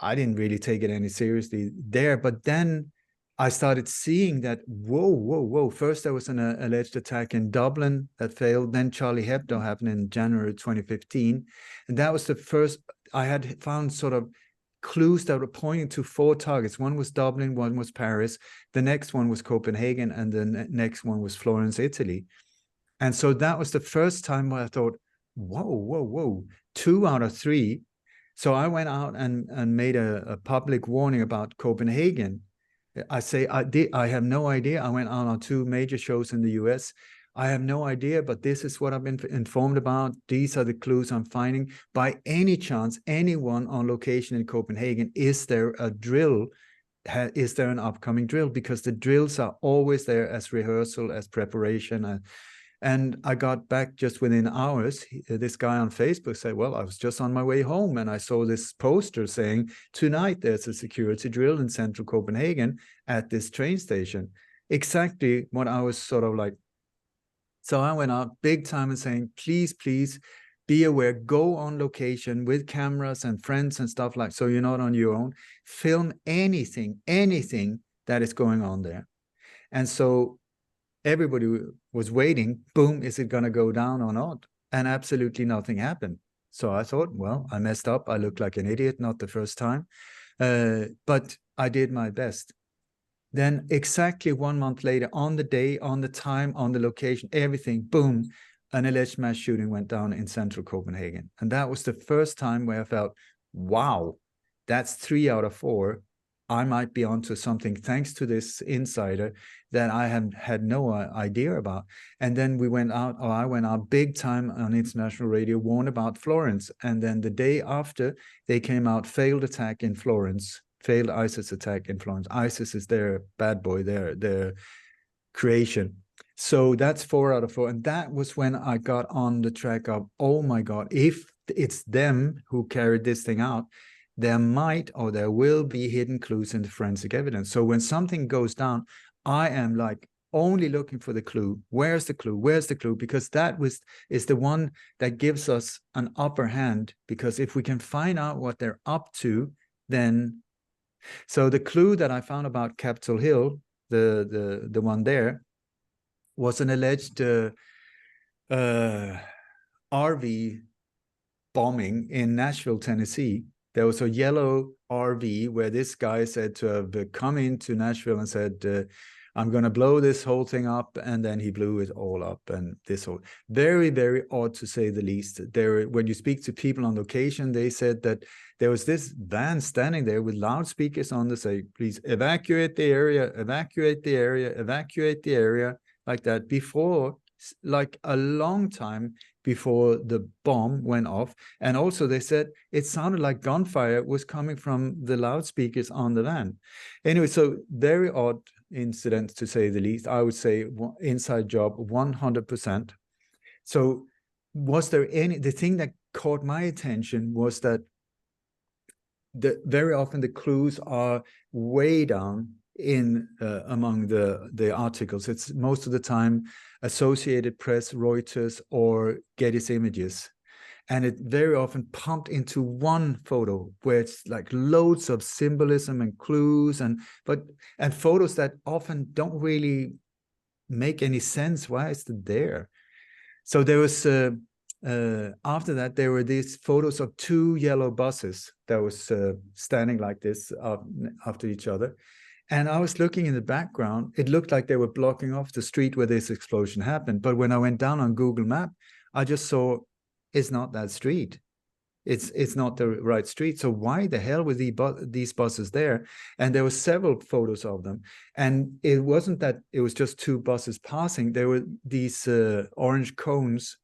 really take it any seriously there. But then I started seeing that, whoa. First, there was an alleged attack in Dublin that failed. Then Charlie Hebdo happened in January 2015. And that was the first I had found sort of clues that were pointing to 4 targets. One was Dublin, one was Paris. The next one was Copenhagen, and the next one was Florence, Italy. And so that was the first time where I thought, whoa, 2 out of 3. So I went out and made a public warning about Copenhagen. I have no idea. I went out on 2 major shows in the US. I have no idea, but this is what I've been informed about. These are the clues I'm finding. By any chance, anyone on location in Copenhagen, is there a drill? Is there an upcoming drill? Because the drills are always there as rehearsal, as preparation. And I got back just within hours. This guy on Facebook said, well, I was just on my way home and I saw this poster saying, tonight there's a security drill in central Copenhagen at this train station. Exactly what I was sort of like. So I went out big time and saying, please be aware, go on location with cameras and friends and stuff like, so you're not on your own. Film anything that is going on there. And so everybody was waiting. Boom, is it going to go down or not? And absolutely nothing happened. So I thought, well, I messed up. I looked like an idiot, not the first time. But I did my best. Then exactly 1 month later, on the day, on the time, on the location, everything, boom, an alleged mass shooting went down in central Copenhagen. And that was the first time where I felt, wow, that's 3 out of 4. I might be onto something thanks to this insider that I had no idea about. And then I went out big time on international radio, warned about Florence. And then the day after, they came out, failed attack in Florence, failed ISIS attack in Florence. ISIS is their bad boy, their creation. So that's 4 out of 4. And that was when I got on the track of, oh my God, if it's them who carried this thing out, there might or there will be hidden clues in the forensic evidence. So when something goes down, I am like only looking for the clue. Where's the clue? Where's the clue? Because that is the one that gives us an upper hand. Because if we can find out what they're up to, then. So the clue that I found about Capitol Hill, the one there, was an alleged RV bombing in Nashville, Tennessee. There was a yellow RV where this guy said to have come into Nashville and said, I'm going to blow this whole thing up. And then he blew it all up. And this whole, very, very odd to say the least. When you speak to people on location, they said that there was this van standing there with loudspeakers on to say, please evacuate the area, evacuate the area, evacuate the area, like that. Before, like a long time, before the bomb went off. And also they said it sounded like gunfire was coming from the loudspeakers on the van. Anyway, so very odd incident, to say the least. I would say inside job 100%. So was there the thing that caught my attention was that very often the clues are way down in among the articles. It's most of the time Associated Press, Reuters, or Getty's Images. And it very often pumped into one photo where it's like loads of symbolism and clues and photos that often don't really make any sense. Why is it there? So there was after that, there were these photos of two yellow buses that was standing like this after each other. And I was looking in the background. It looked like they were blocking off the street where this explosion happened. But when I went down on Google Map, I just saw it's not that street. It's not the right street. So why the hell were these buses there? And there were several photos of them. And it wasn't that it was just two buses passing. There were these orange cones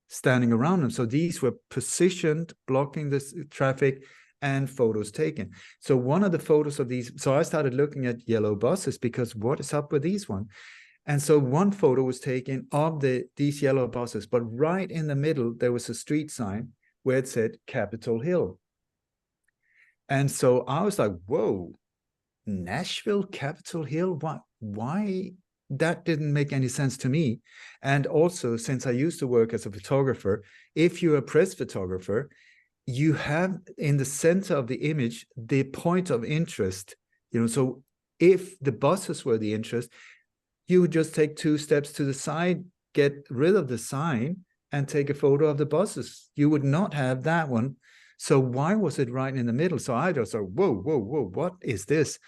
standing around them. So these were positioned, blocking this traffic, and photos taken. So one of the photos of these, so I started looking at yellow buses because what is up with these one? And so one photo was taken of these yellow buses, but right in the middle, there was a street sign where it said Capitol Hill. And so I was like, whoa, Nashville, Capitol Hill? Why? That didn't make any sense to me. And also, since I used to work as a photographer, if you're a press photographer, you have in the center of the image the point of interest. So if the buses were the interest, you would just take 2 steps to the side, get rid of the sign, and take a photo of the buses. You would not have that one. So why was it right in the middle? So I just thought, whoa, what is this?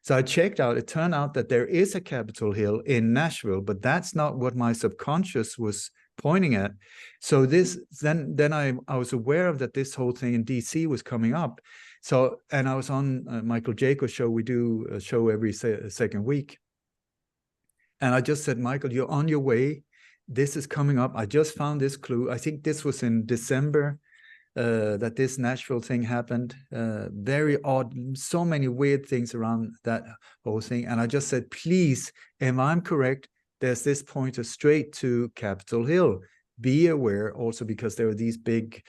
So I checked out, it turned out that there is a Capitol Hill in Nashville, but that's not what my subconscious was pointing at. So this, then I was aware of that this whole thing in DC was coming up. So, and I was on Michael Jacob's show. We do a show every second week. And I just said, Michael, you're on your way. This is coming up. I just found this clue. I think this was in December that this Nashville thing happened. Very odd, so many weird things around that whole thing. And I just said, please, if I'm correct, there's this pointer straight to Capitol Hill. Be aware also because there were these big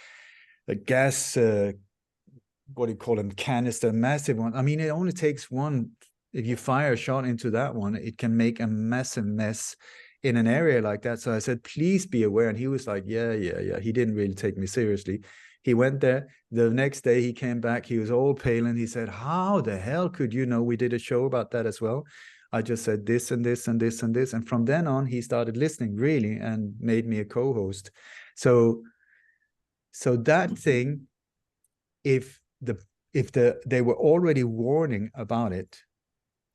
gas, what do you call them, canister, massive one. I mean, it only takes one. If you fire a shot into that one, it can make a massive mess in an area like that. So I said, please be aware. And he was like, yeah. He didn't really take me seriously. He went there. The next day he came back. He was all pale and he said, how the hell could you know? We did a show about that as well. I just said this and this and this and this. And from then on, he started listening really and made me a co-host. So that thing, if they were already warning about it,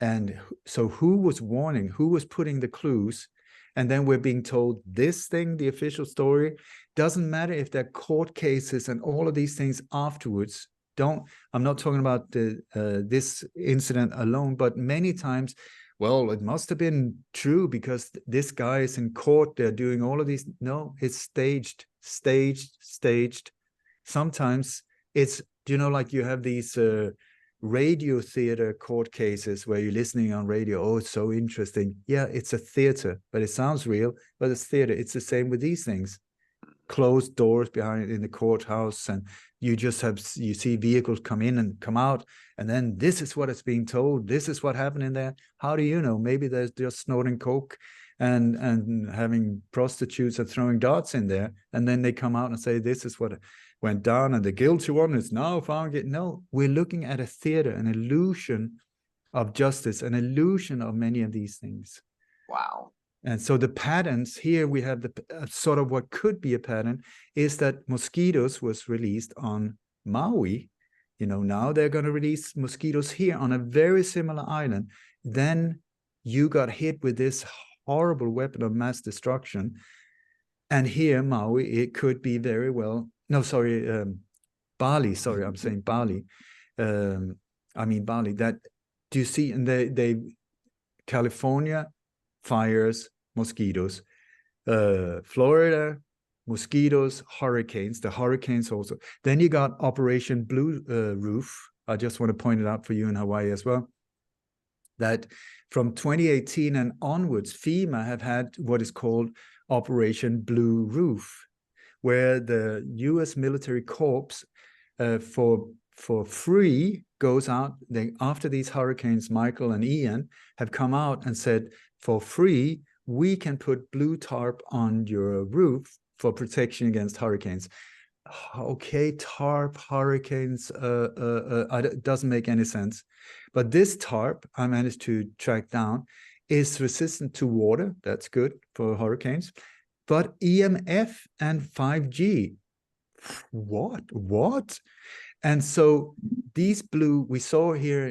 and so who was warning, who was putting the clues, and then we're being told this thing, the official story, doesn't matter if they're court cases and all of these things afterwards. I'm not talking about this incident alone, but many times, well, it must have been true because this guy is in court, they're doing all of these. No, it's staged. Sometimes it's, like you have these radio theater court cases where you're listening on radio. Oh, it's so interesting. Yeah, it's a theater, but it sounds real, but it's theater. It's the same with these things. Closed doors behind it in the courthouse, and you see vehicles come in and come out, and then this is what is being told. This is what happened in there. How do you know? Maybe they're just snorting coke and having prostitutes and throwing darts in there, and then they come out and say this is what went down, and the guilty one is now found. No, we're looking at a theater, an illusion of justice, an illusion of many of these things. Wow. And so the patterns here, we have the sort of what could be a pattern is that mosquitoes was released on Maui. Now they're going to release mosquitoes here on a very similar island. Then you got hit with this horrible weapon of mass destruction. And here, Maui, it could be very well. No, sorry, Bali. Sorry, I'm saying Bali. I mean Bali. That do you see? And they California, fires, mosquitoes. Florida, mosquitoes, hurricanes, the hurricanes also. Then you got Operation Blue Roof. I just want to point it out for you in Hawaii as well, that from 2018 and onwards, FEMA have had what is called Operation Blue Roof, where the US military corps for free goes out. After these hurricanes, Michael and Ian, have come out and said, for free, we can put blue tarp on your roof for protection against hurricanes. Okay, tarp, hurricanes, it doesn't make any sense. But this tarp, I managed to track down, is resistant to water. That's good for hurricanes. But EMF and 5G, what? And so these blue, we saw here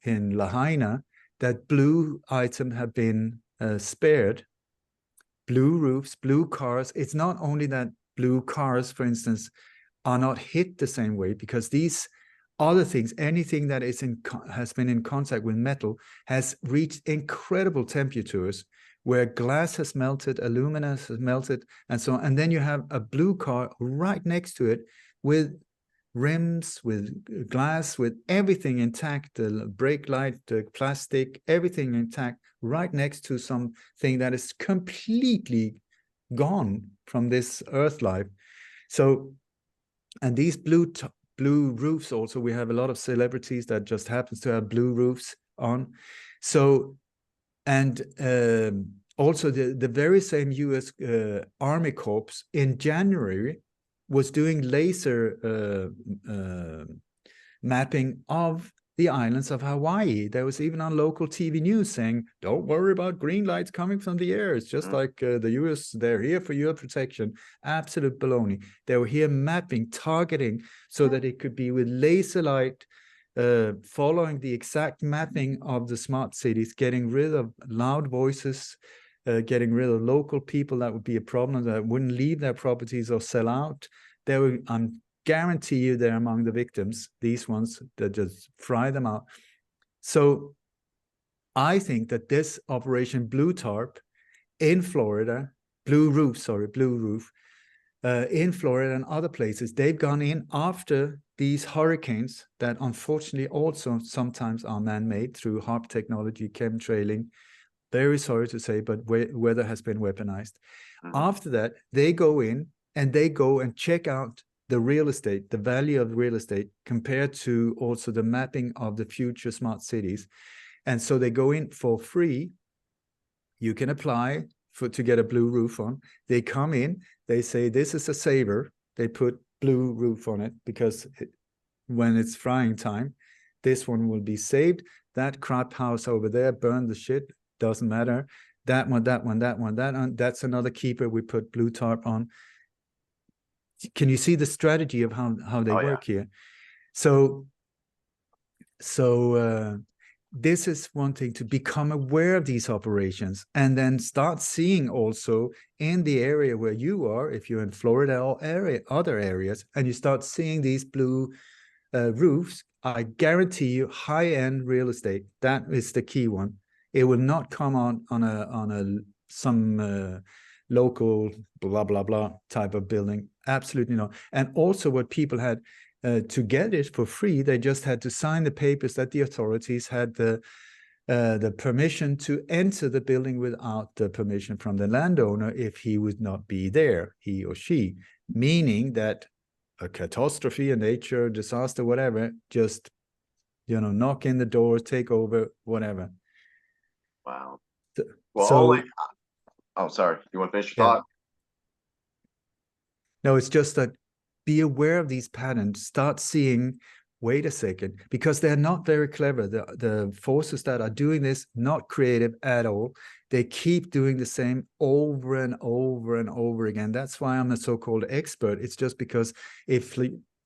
in Lahaina, that blue items have been spared. Blue roofs, blue cars. It's not only that blue cars, for instance, are not hit the same way, because these other things, anything that has been in contact with metal, has reached incredible temperatures where glass has melted, aluminum has melted, and so on. And then you have a blue car right next to it with rims, with glass, with everything intact, the brake light, the plastic, everything intact, right next to something that is completely gone from this earth life. So, and these blue roofs also, we have a lot of celebrities that just happens to have blue roofs on. So, and also the very same US Army Corps in January was doing laser mapping of the islands of Hawaii. There was even on local TV news saying, don't worry about green lights coming from the air. It's just like the US, they're here for your protection. Absolute baloney. They were here mapping, targeting, so that it could be with laser light, following the exact mapping of the smart cities, getting rid of loud voices, getting rid of local people that would be a problem, that wouldn't leave their properties or sell out. They were, guarantee you, they're among the victims, these ones that just fry them out. So I think that this Operation Blue Tarp in Florida, Blue Roof, in Florida and other places, they've gone in after these hurricanes that unfortunately also sometimes are man-made through HARP technology, chemtrailing. Very sorry to say, but weather has been weaponized. After that, they go in and they go and check out the real estate, the value of real estate, compared to also the mapping of the future smart cities. And so they go in for free. You can apply to get a blue roof on. They come in, they say, this is a saver. They put blue roof on it because when it's frying time, this one will be saved. That crap house over there, burn the shit, doesn't matter. That one, that's another keeper. We put blue tarp on. Can you see the strategy of how they work here? So this is one thing, to become aware of these operations and then start seeing also in the area where you are, if you're in Florida or other areas, and you start seeing these blue roofs, I guarantee you high-end real estate, that is the key one. It will not come on some local blah blah blah type of building. Absolutely not. And also what people had to get it for free, they just had to sign the papers that the authorities had the permission to enter the building without the permission from the landowner if he would not be there, he or she, meaning that a catastrophe, a nature disaster, whatever, just, knock in the door, take over, whatever. Wow. Well, oh, sorry. You want to finish your thought? No, it's just that be aware of these patterns, start seeing, wait a second, because they're not very clever. The forces that are doing this, not creative at all. They keep doing the same over and over and over again. That's why I'm a so-called expert. It's just because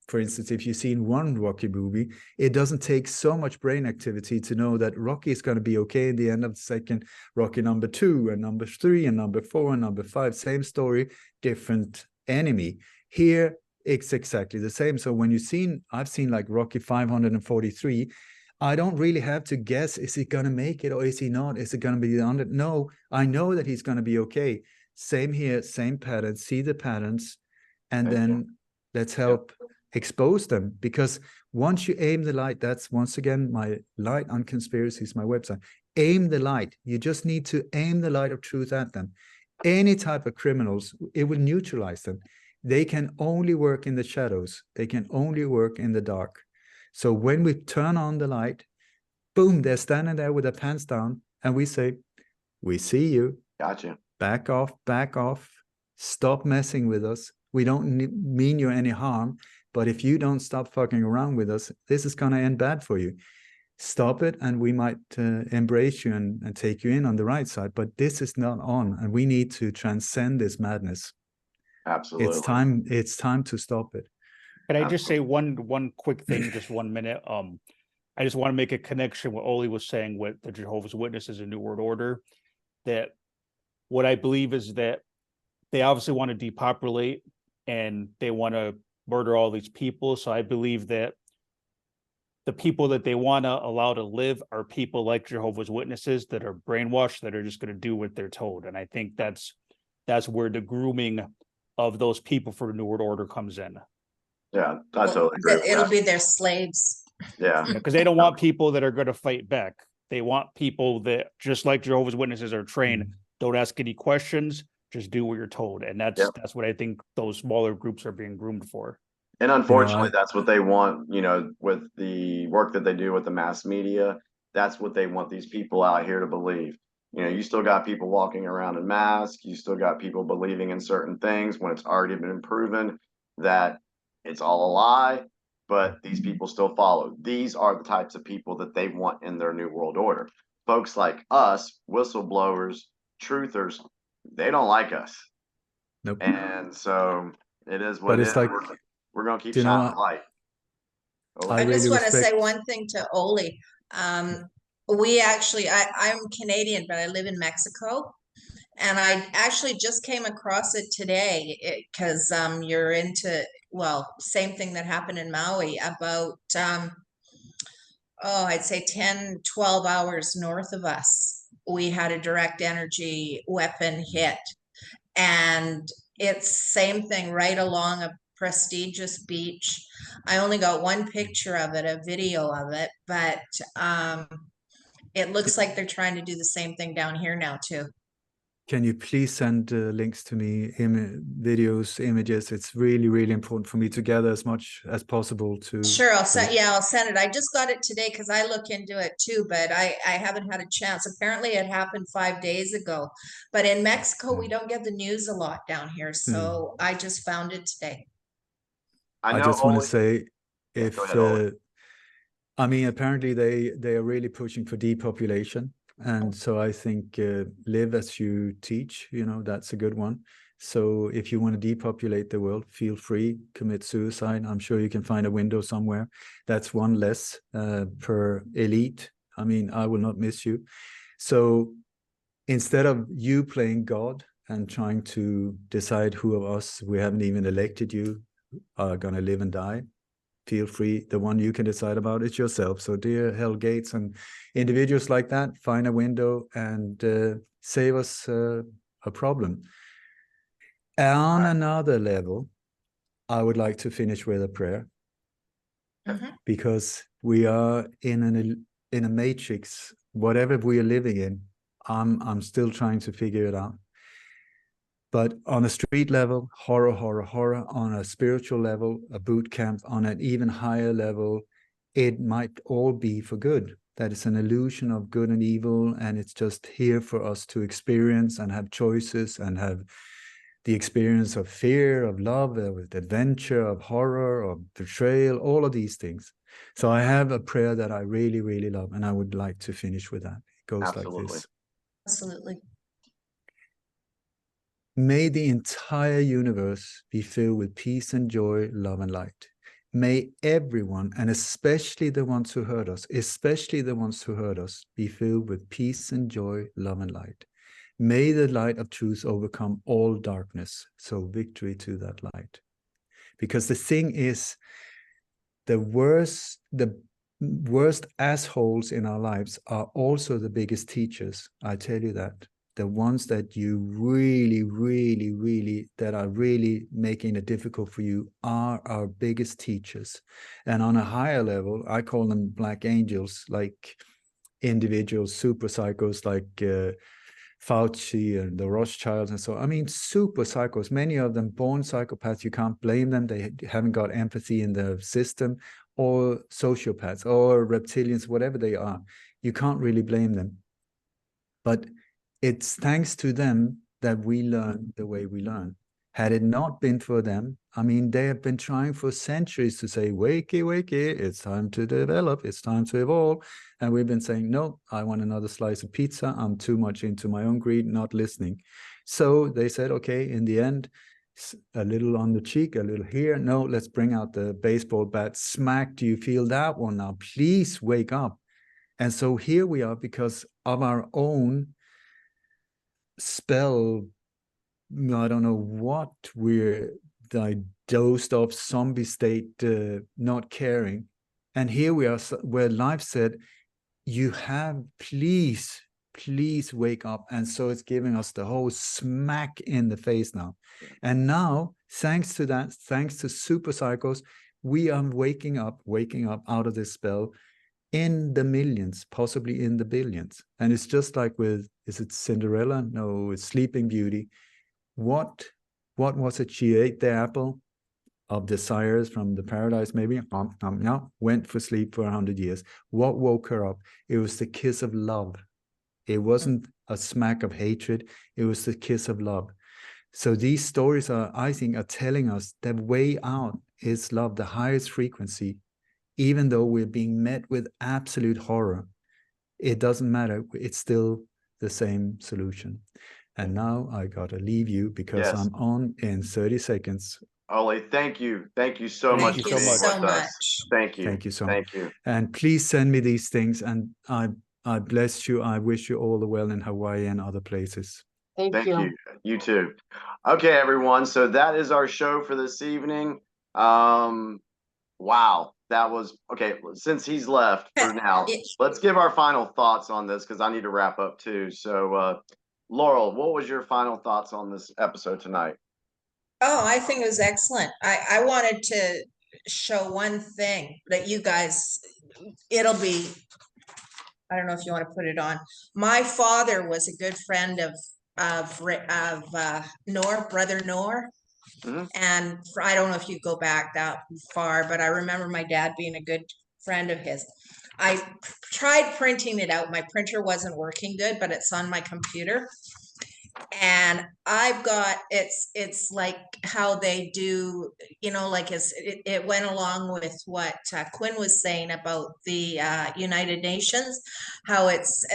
for instance, if you've seen one Rocky movie, it doesn't take so much brain activity to know that Rocky is going to be okay in the end of the second. Rocky number 2 and number 3 and number 4 and number 5, same story, different enemy. Here, it's exactly the same. So when I've seen like Rocky 543, I don't really have to guess, is he going to make it or is he not? Is it going to be under? No, I know that he's going to be okay. Same here, same patterns, see the patterns, and Thank you. then let's help expose them. Because once you aim the light, that's once again my light on conspiracies, my website. Aim the light. You just need to aim the light of truth at them. Any type of criminals, it will neutralize them. They can only work in the shadows. They can only work in the dark. So when we turn on the light, boom, they're standing there with their pants down, and we say, we see you. Gotcha. Back off, stop messing with us. We don't mean you any harm, but if you don't stop fucking around with us, this is going to end bad for you. Stop it, and we might embrace you and take you in on the right side, but this is not on, and we need to transcend this madness. Absolutely. It's time to stop it. Can I just say one quick thing, just 1 minute? I just want to make a connection what Oli was saying with the Jehovah's Witnesses and New World Order, that what I believe is that they obviously want to depopulate and they want to murder all these people. So I believe that the people that they want to allow to live are people like Jehovah's Witnesses that are brainwashed, that are just going to do what they're told. And I think that's where the grooming of those people for the New World Order comes in. Yeah, I totally agree. It'll be their slaves. Yeah. Because they don't want people that are going to fight back. They want people that, just like Jehovah's Witnesses, are trained. Don't ask any questions, just do what you're told. And that's what I think those smaller groups are being groomed for. And unfortunately, that's what they want, with the work that they do with the mass media. That's what they want these people out here to believe. You still got people walking around in masks. You still got people believing in certain things when it's already been proven that it's all a lie, but these people still follow. These are the types of people that they want in their New World Order. Folks like us, whistleblowers, truthers, they don't like us. Nope. And so it is what But it it's is. like, We're going to keep you know, shining the light. I really just want to say respect- one thing to Oli. We actually, I'm Canadian, but I live in Mexico. And I actually just came across it today because you're into, well, same thing that happened in Maui about, I'd say 10, 12 hours north of us. We had a direct energy weapon hit. And it's same thing right along a prestigious beach. I only got one picture of it, a video of it, but it looks like they're trying to do the same thing down here now too. Can you please send links to me, videos, images? It's really, really important for me to gather as much as possible to... Sure, I'll send it. I just got it today because I look into it too, but I haven't had a chance. Apparently it happened 5 days ago, but in Mexico, we don't get the news a lot down here. So I just found it today. I just want to say, if, go ahead, I mean, apparently they are really pushing for depopulation. And so I think live as you teach, that's a good one. So if you want to depopulate the world, feel free, commit suicide. I'm sure you can find a window somewhere. That's one less per elite. I mean, I will not miss you. So instead of you playing God and trying to decide who of us, we haven't even elected you, are going to live and die, feel free. The one you can decide about is yourself. So dear Hell Gates and individuals like that, find a window and save us a problem. On another level, I would like to finish with a prayer, because we are in a matrix. Whatever we are living in, I'm still trying to figure it out. But on a street level, horror, horror, horror. On a spiritual level, a boot camp. On an even higher level, it might all be for good. That is an illusion of good and evil, and it's just here for us to experience and have choices and have the experience of fear, of love, of adventure, of horror, of betrayal, all of these things. So I have a prayer that I really, really love, and I would like to finish with that. It goes like this. Absolutely. May the entire universe be filled with peace and joy, love and light. May everyone, and especially the ones who hurt us, be filled with peace and joy, love and light. May the light of truth overcome all darkness. So victory to that light. Because the thing is, the worst assholes in our lives are also the biggest teachers. I tell you that. the ones that you really, really, really, that are really making it difficult for you, are our biggest teachers. And on a higher level, I call them black angels, like individuals, super psychos, like Fauci and the Rothschilds and so on. I mean, super psychos, many of them born psychopaths. You can't blame them. They haven't got empathy in the system, or sociopaths or reptilians, whatever they are. You can't really blame them. But it's thanks to them that we learn the way we learn. Had it not been for them, I mean, they have been trying for centuries to say, wakey, wakey, it's time to develop, it's time to evolve. And we've been saying, no, I want another slice of pizza. I'm too much into my own greed, not listening. So they said, okay, in the end, a little on the cheek, a little here. No, let's bring out the baseball bat. Smack, do you feel that one now? Please wake up. And so here we are, because of our own spell, I don't know what, we're like dosed off zombie state, not caring. And here we are, where life said, you have, please wake up. And so it's giving us the whole smack in the face now. And now, thanks to that, thanks to super psychos, we are waking up out of this spell in the millions, possibly in the billions. And it's just like with, is it Cinderella? No, it's Sleeping Beauty. What was it? She ate the apple of desires from the paradise, maybe, went for sleep for 100 years. What woke her up? It was the kiss of love. It wasn't a smack of hatred. It was the kiss of love. So these stories are, I think, are telling us that way out is love, the highest frequency. Even though we're being met with absolute horror, it doesn't matter. It's still the same solution. And now I gotta leave you, because I'm on in 30 seconds. Ole, thank you. Thank you so much. you for so being much. with us. Thank you. Thank you so much. Thank you. And please send me these things. And I bless you. I wish you all the well in Hawaii and other places. Thank you. You too. Okay, everyone. So that is our show for this evening. Wow. That was okay. Since he's left for now, let's give our final thoughts on this, because I need to wrap up too. So, Laurel, what was your final thoughts on this episode tonight? Oh, I think it was excellent. I wanted to show one thing that you guys, it'll be, I don't know if you want to put it on. My father was a good friend of Noor, brother Noor. And I don't know if you go back that far, but I remember my dad being a good friend of his. I tried printing it out. My printer wasn't working good, but it's on my computer. And I've got, it's like how they do, you know, like it went along with what Quinn was saying about the United Nations, how it's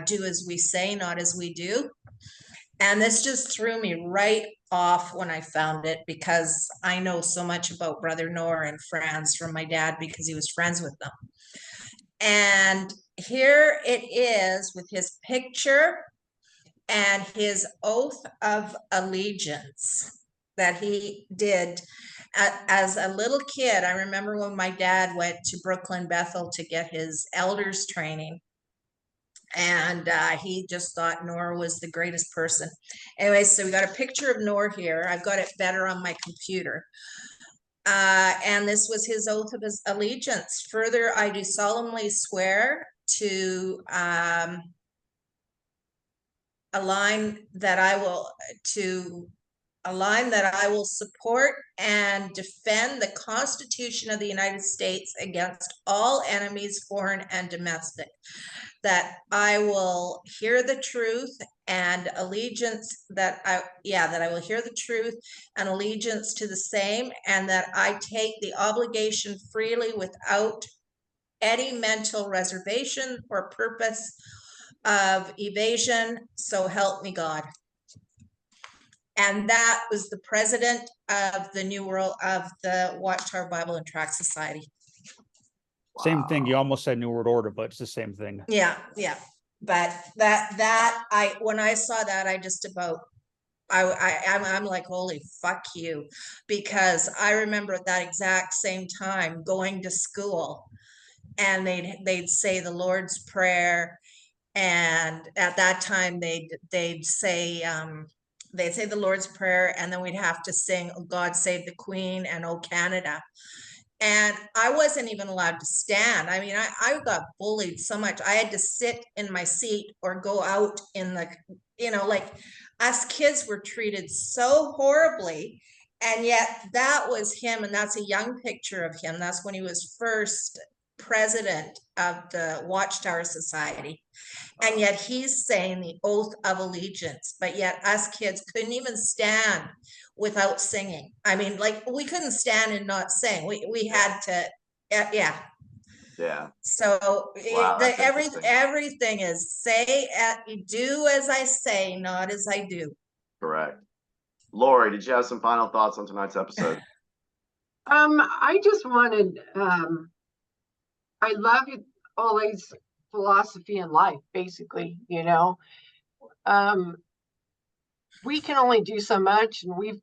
do as we say, not as we do. And this just threw me right off when I found it, because I know so much about Brother Noor and Franz from my dad, because he was friends with them. And here it is with his picture and his oath of allegiance that he did as a little kid. I remember when my dad went to Brooklyn Bethel to get his elders training. And he just thought Noor was the greatest person. Anyway, so we got a picture of Noor here. I've got it better on my computer. And this was his oath of his allegiance. Further, I do solemnly swear to align that I will support and defend the Constitution of the United States against all enemies, foreign and domestic. That I will hear the truth and allegiance, that I will hear the truth and allegiance to the same, and that I take the obligation freely without any mental reservation or purpose of evasion, so help me God. And that was the president of the New World, of the Watchtower Bible and Tract Society. Same thing. You almost said New World Order, but it's the same thing. Yeah. But when I saw that, I just about, I'm like, holy fuck you, because I remember at that exact same time going to school, and they'd say the Lord's Prayer, And at that time, they'd say the Lord's Prayer, and then we'd have to sing God Save the Queen and Oh Canada. And I wasn't even allowed to stand. I mean, I got bullied so much. I had to sit in my seat or go out in the, like, us kids were treated so horribly. And yet that was him. And that's a young picture of him. That's when he was first president of the Watchtower Society. And yet he's saying the oath of allegiance, but yet us kids couldn't even stand without singing. I mean, like, we couldn't stand and not sing. We had to, yeah. Yeah. So Wow, that's interesting. everything is do as I say, not as I do. Correct. Lori, did you have some final thoughts on tonight's episode? I just wanted, I love Ole's philosophy in life, basically, we can only do so much, and we've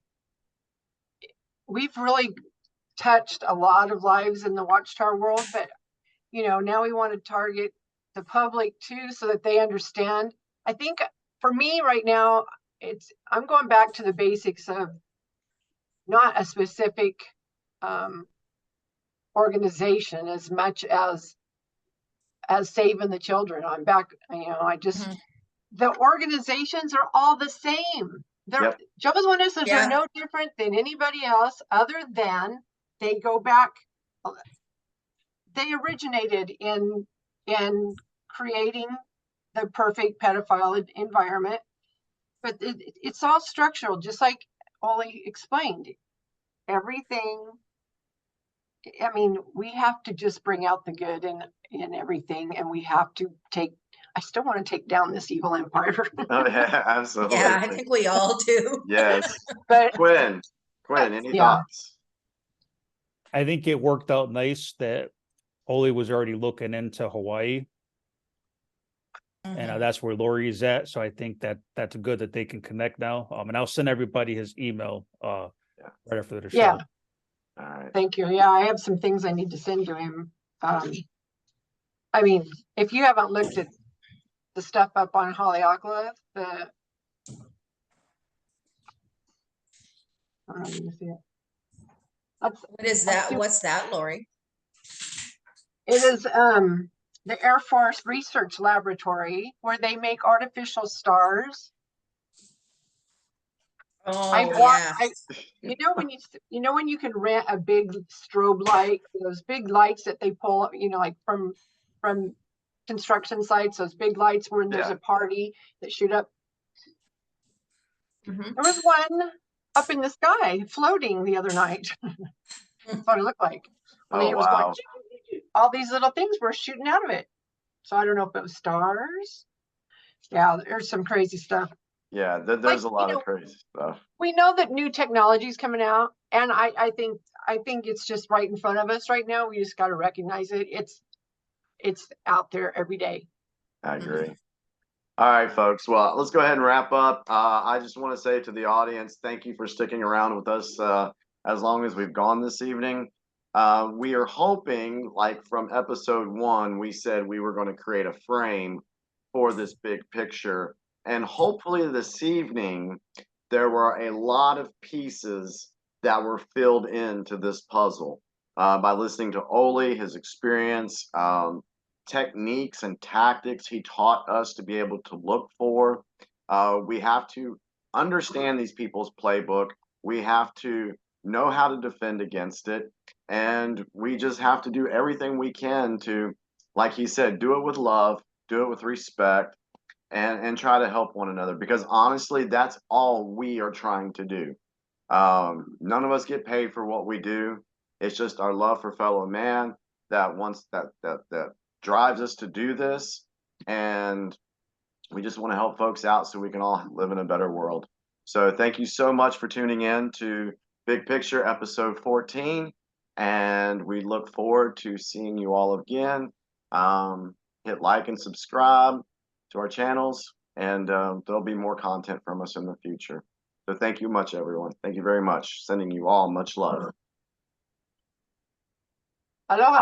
really touched a lot of lives in the Watchtower world, but now we want to target the public too, so that they understand. I think for me right now, I'm going back to the basics of not a specific organization as much as saving the children. I'm back, I just the organizations are all the same. They're Jehovah's Witnesses are no different than anybody else, other than they go back, they originated in creating the perfect pedophile environment, but it's all structural, just like Ole explained. Everything, I mean, we have to just bring out the good in everything, and we have to I still want to take down this evil empire. Oh yeah, absolutely. Yeah, I think we all do. Yes. But Quinn, any thoughts? I think it worked out nice that Ole was already looking into Hawaii, and that's where Lori is at. So I think that's good that they can connect now. And I'll send everybody his email right after the show. Yeah. All right. Thank you. Yeah, I have some things I need to send to him. I mean, if you haven't looked at the stuff up on Haleakala, I don't know if you can see it. What is that? What's that, Lori? It is the Air Force Research Laboratory, where they make artificial stars. When you can rent a big strobe light, those big lights that they pull up, like from construction sites, those big lights when there's a party that shoot up. There was one up in the sky floating the other night. That's what it looked like. It was going, all these little things were shooting out of it. So I don't know if it was stars. Yeah, there's some crazy stuff. Yeah, there's a lot of crazy stuff. We know that new technology is coming out, and I think it's just right in front of us right now. We just got to recognize it. It's out there every day. I agree. All right, folks. Well, let's go ahead and wrap up. I just want to say to the audience, thank you for sticking around with us as long as we've gone this evening. We are hoping, like from episode 1, we said we were going to create a frame for this big picture. And hopefully this evening, there were a lot of pieces that were filled into this puzzle by listening to Ole, his experience, techniques and tactics he taught us to be able to look for. We have to understand these people's playbook. We have to know how to defend against it. And we just have to do everything we can to, like he said, do it with love, do it with respect, and try to help one another. Because honestly, that's all we are trying to do. None of us get paid for what we do. It's just our love for fellow man that drives us to do this, and we just want to help folks out so we can all live in a better world. So thank you so much for tuning in to Big Picture episode 14, and we look forward to seeing you all again. Hit like and subscribe to our channels, and there'll be more content from us in the future. So thank you much, everyone. Thank you very much. Sending you all much love. Aloha.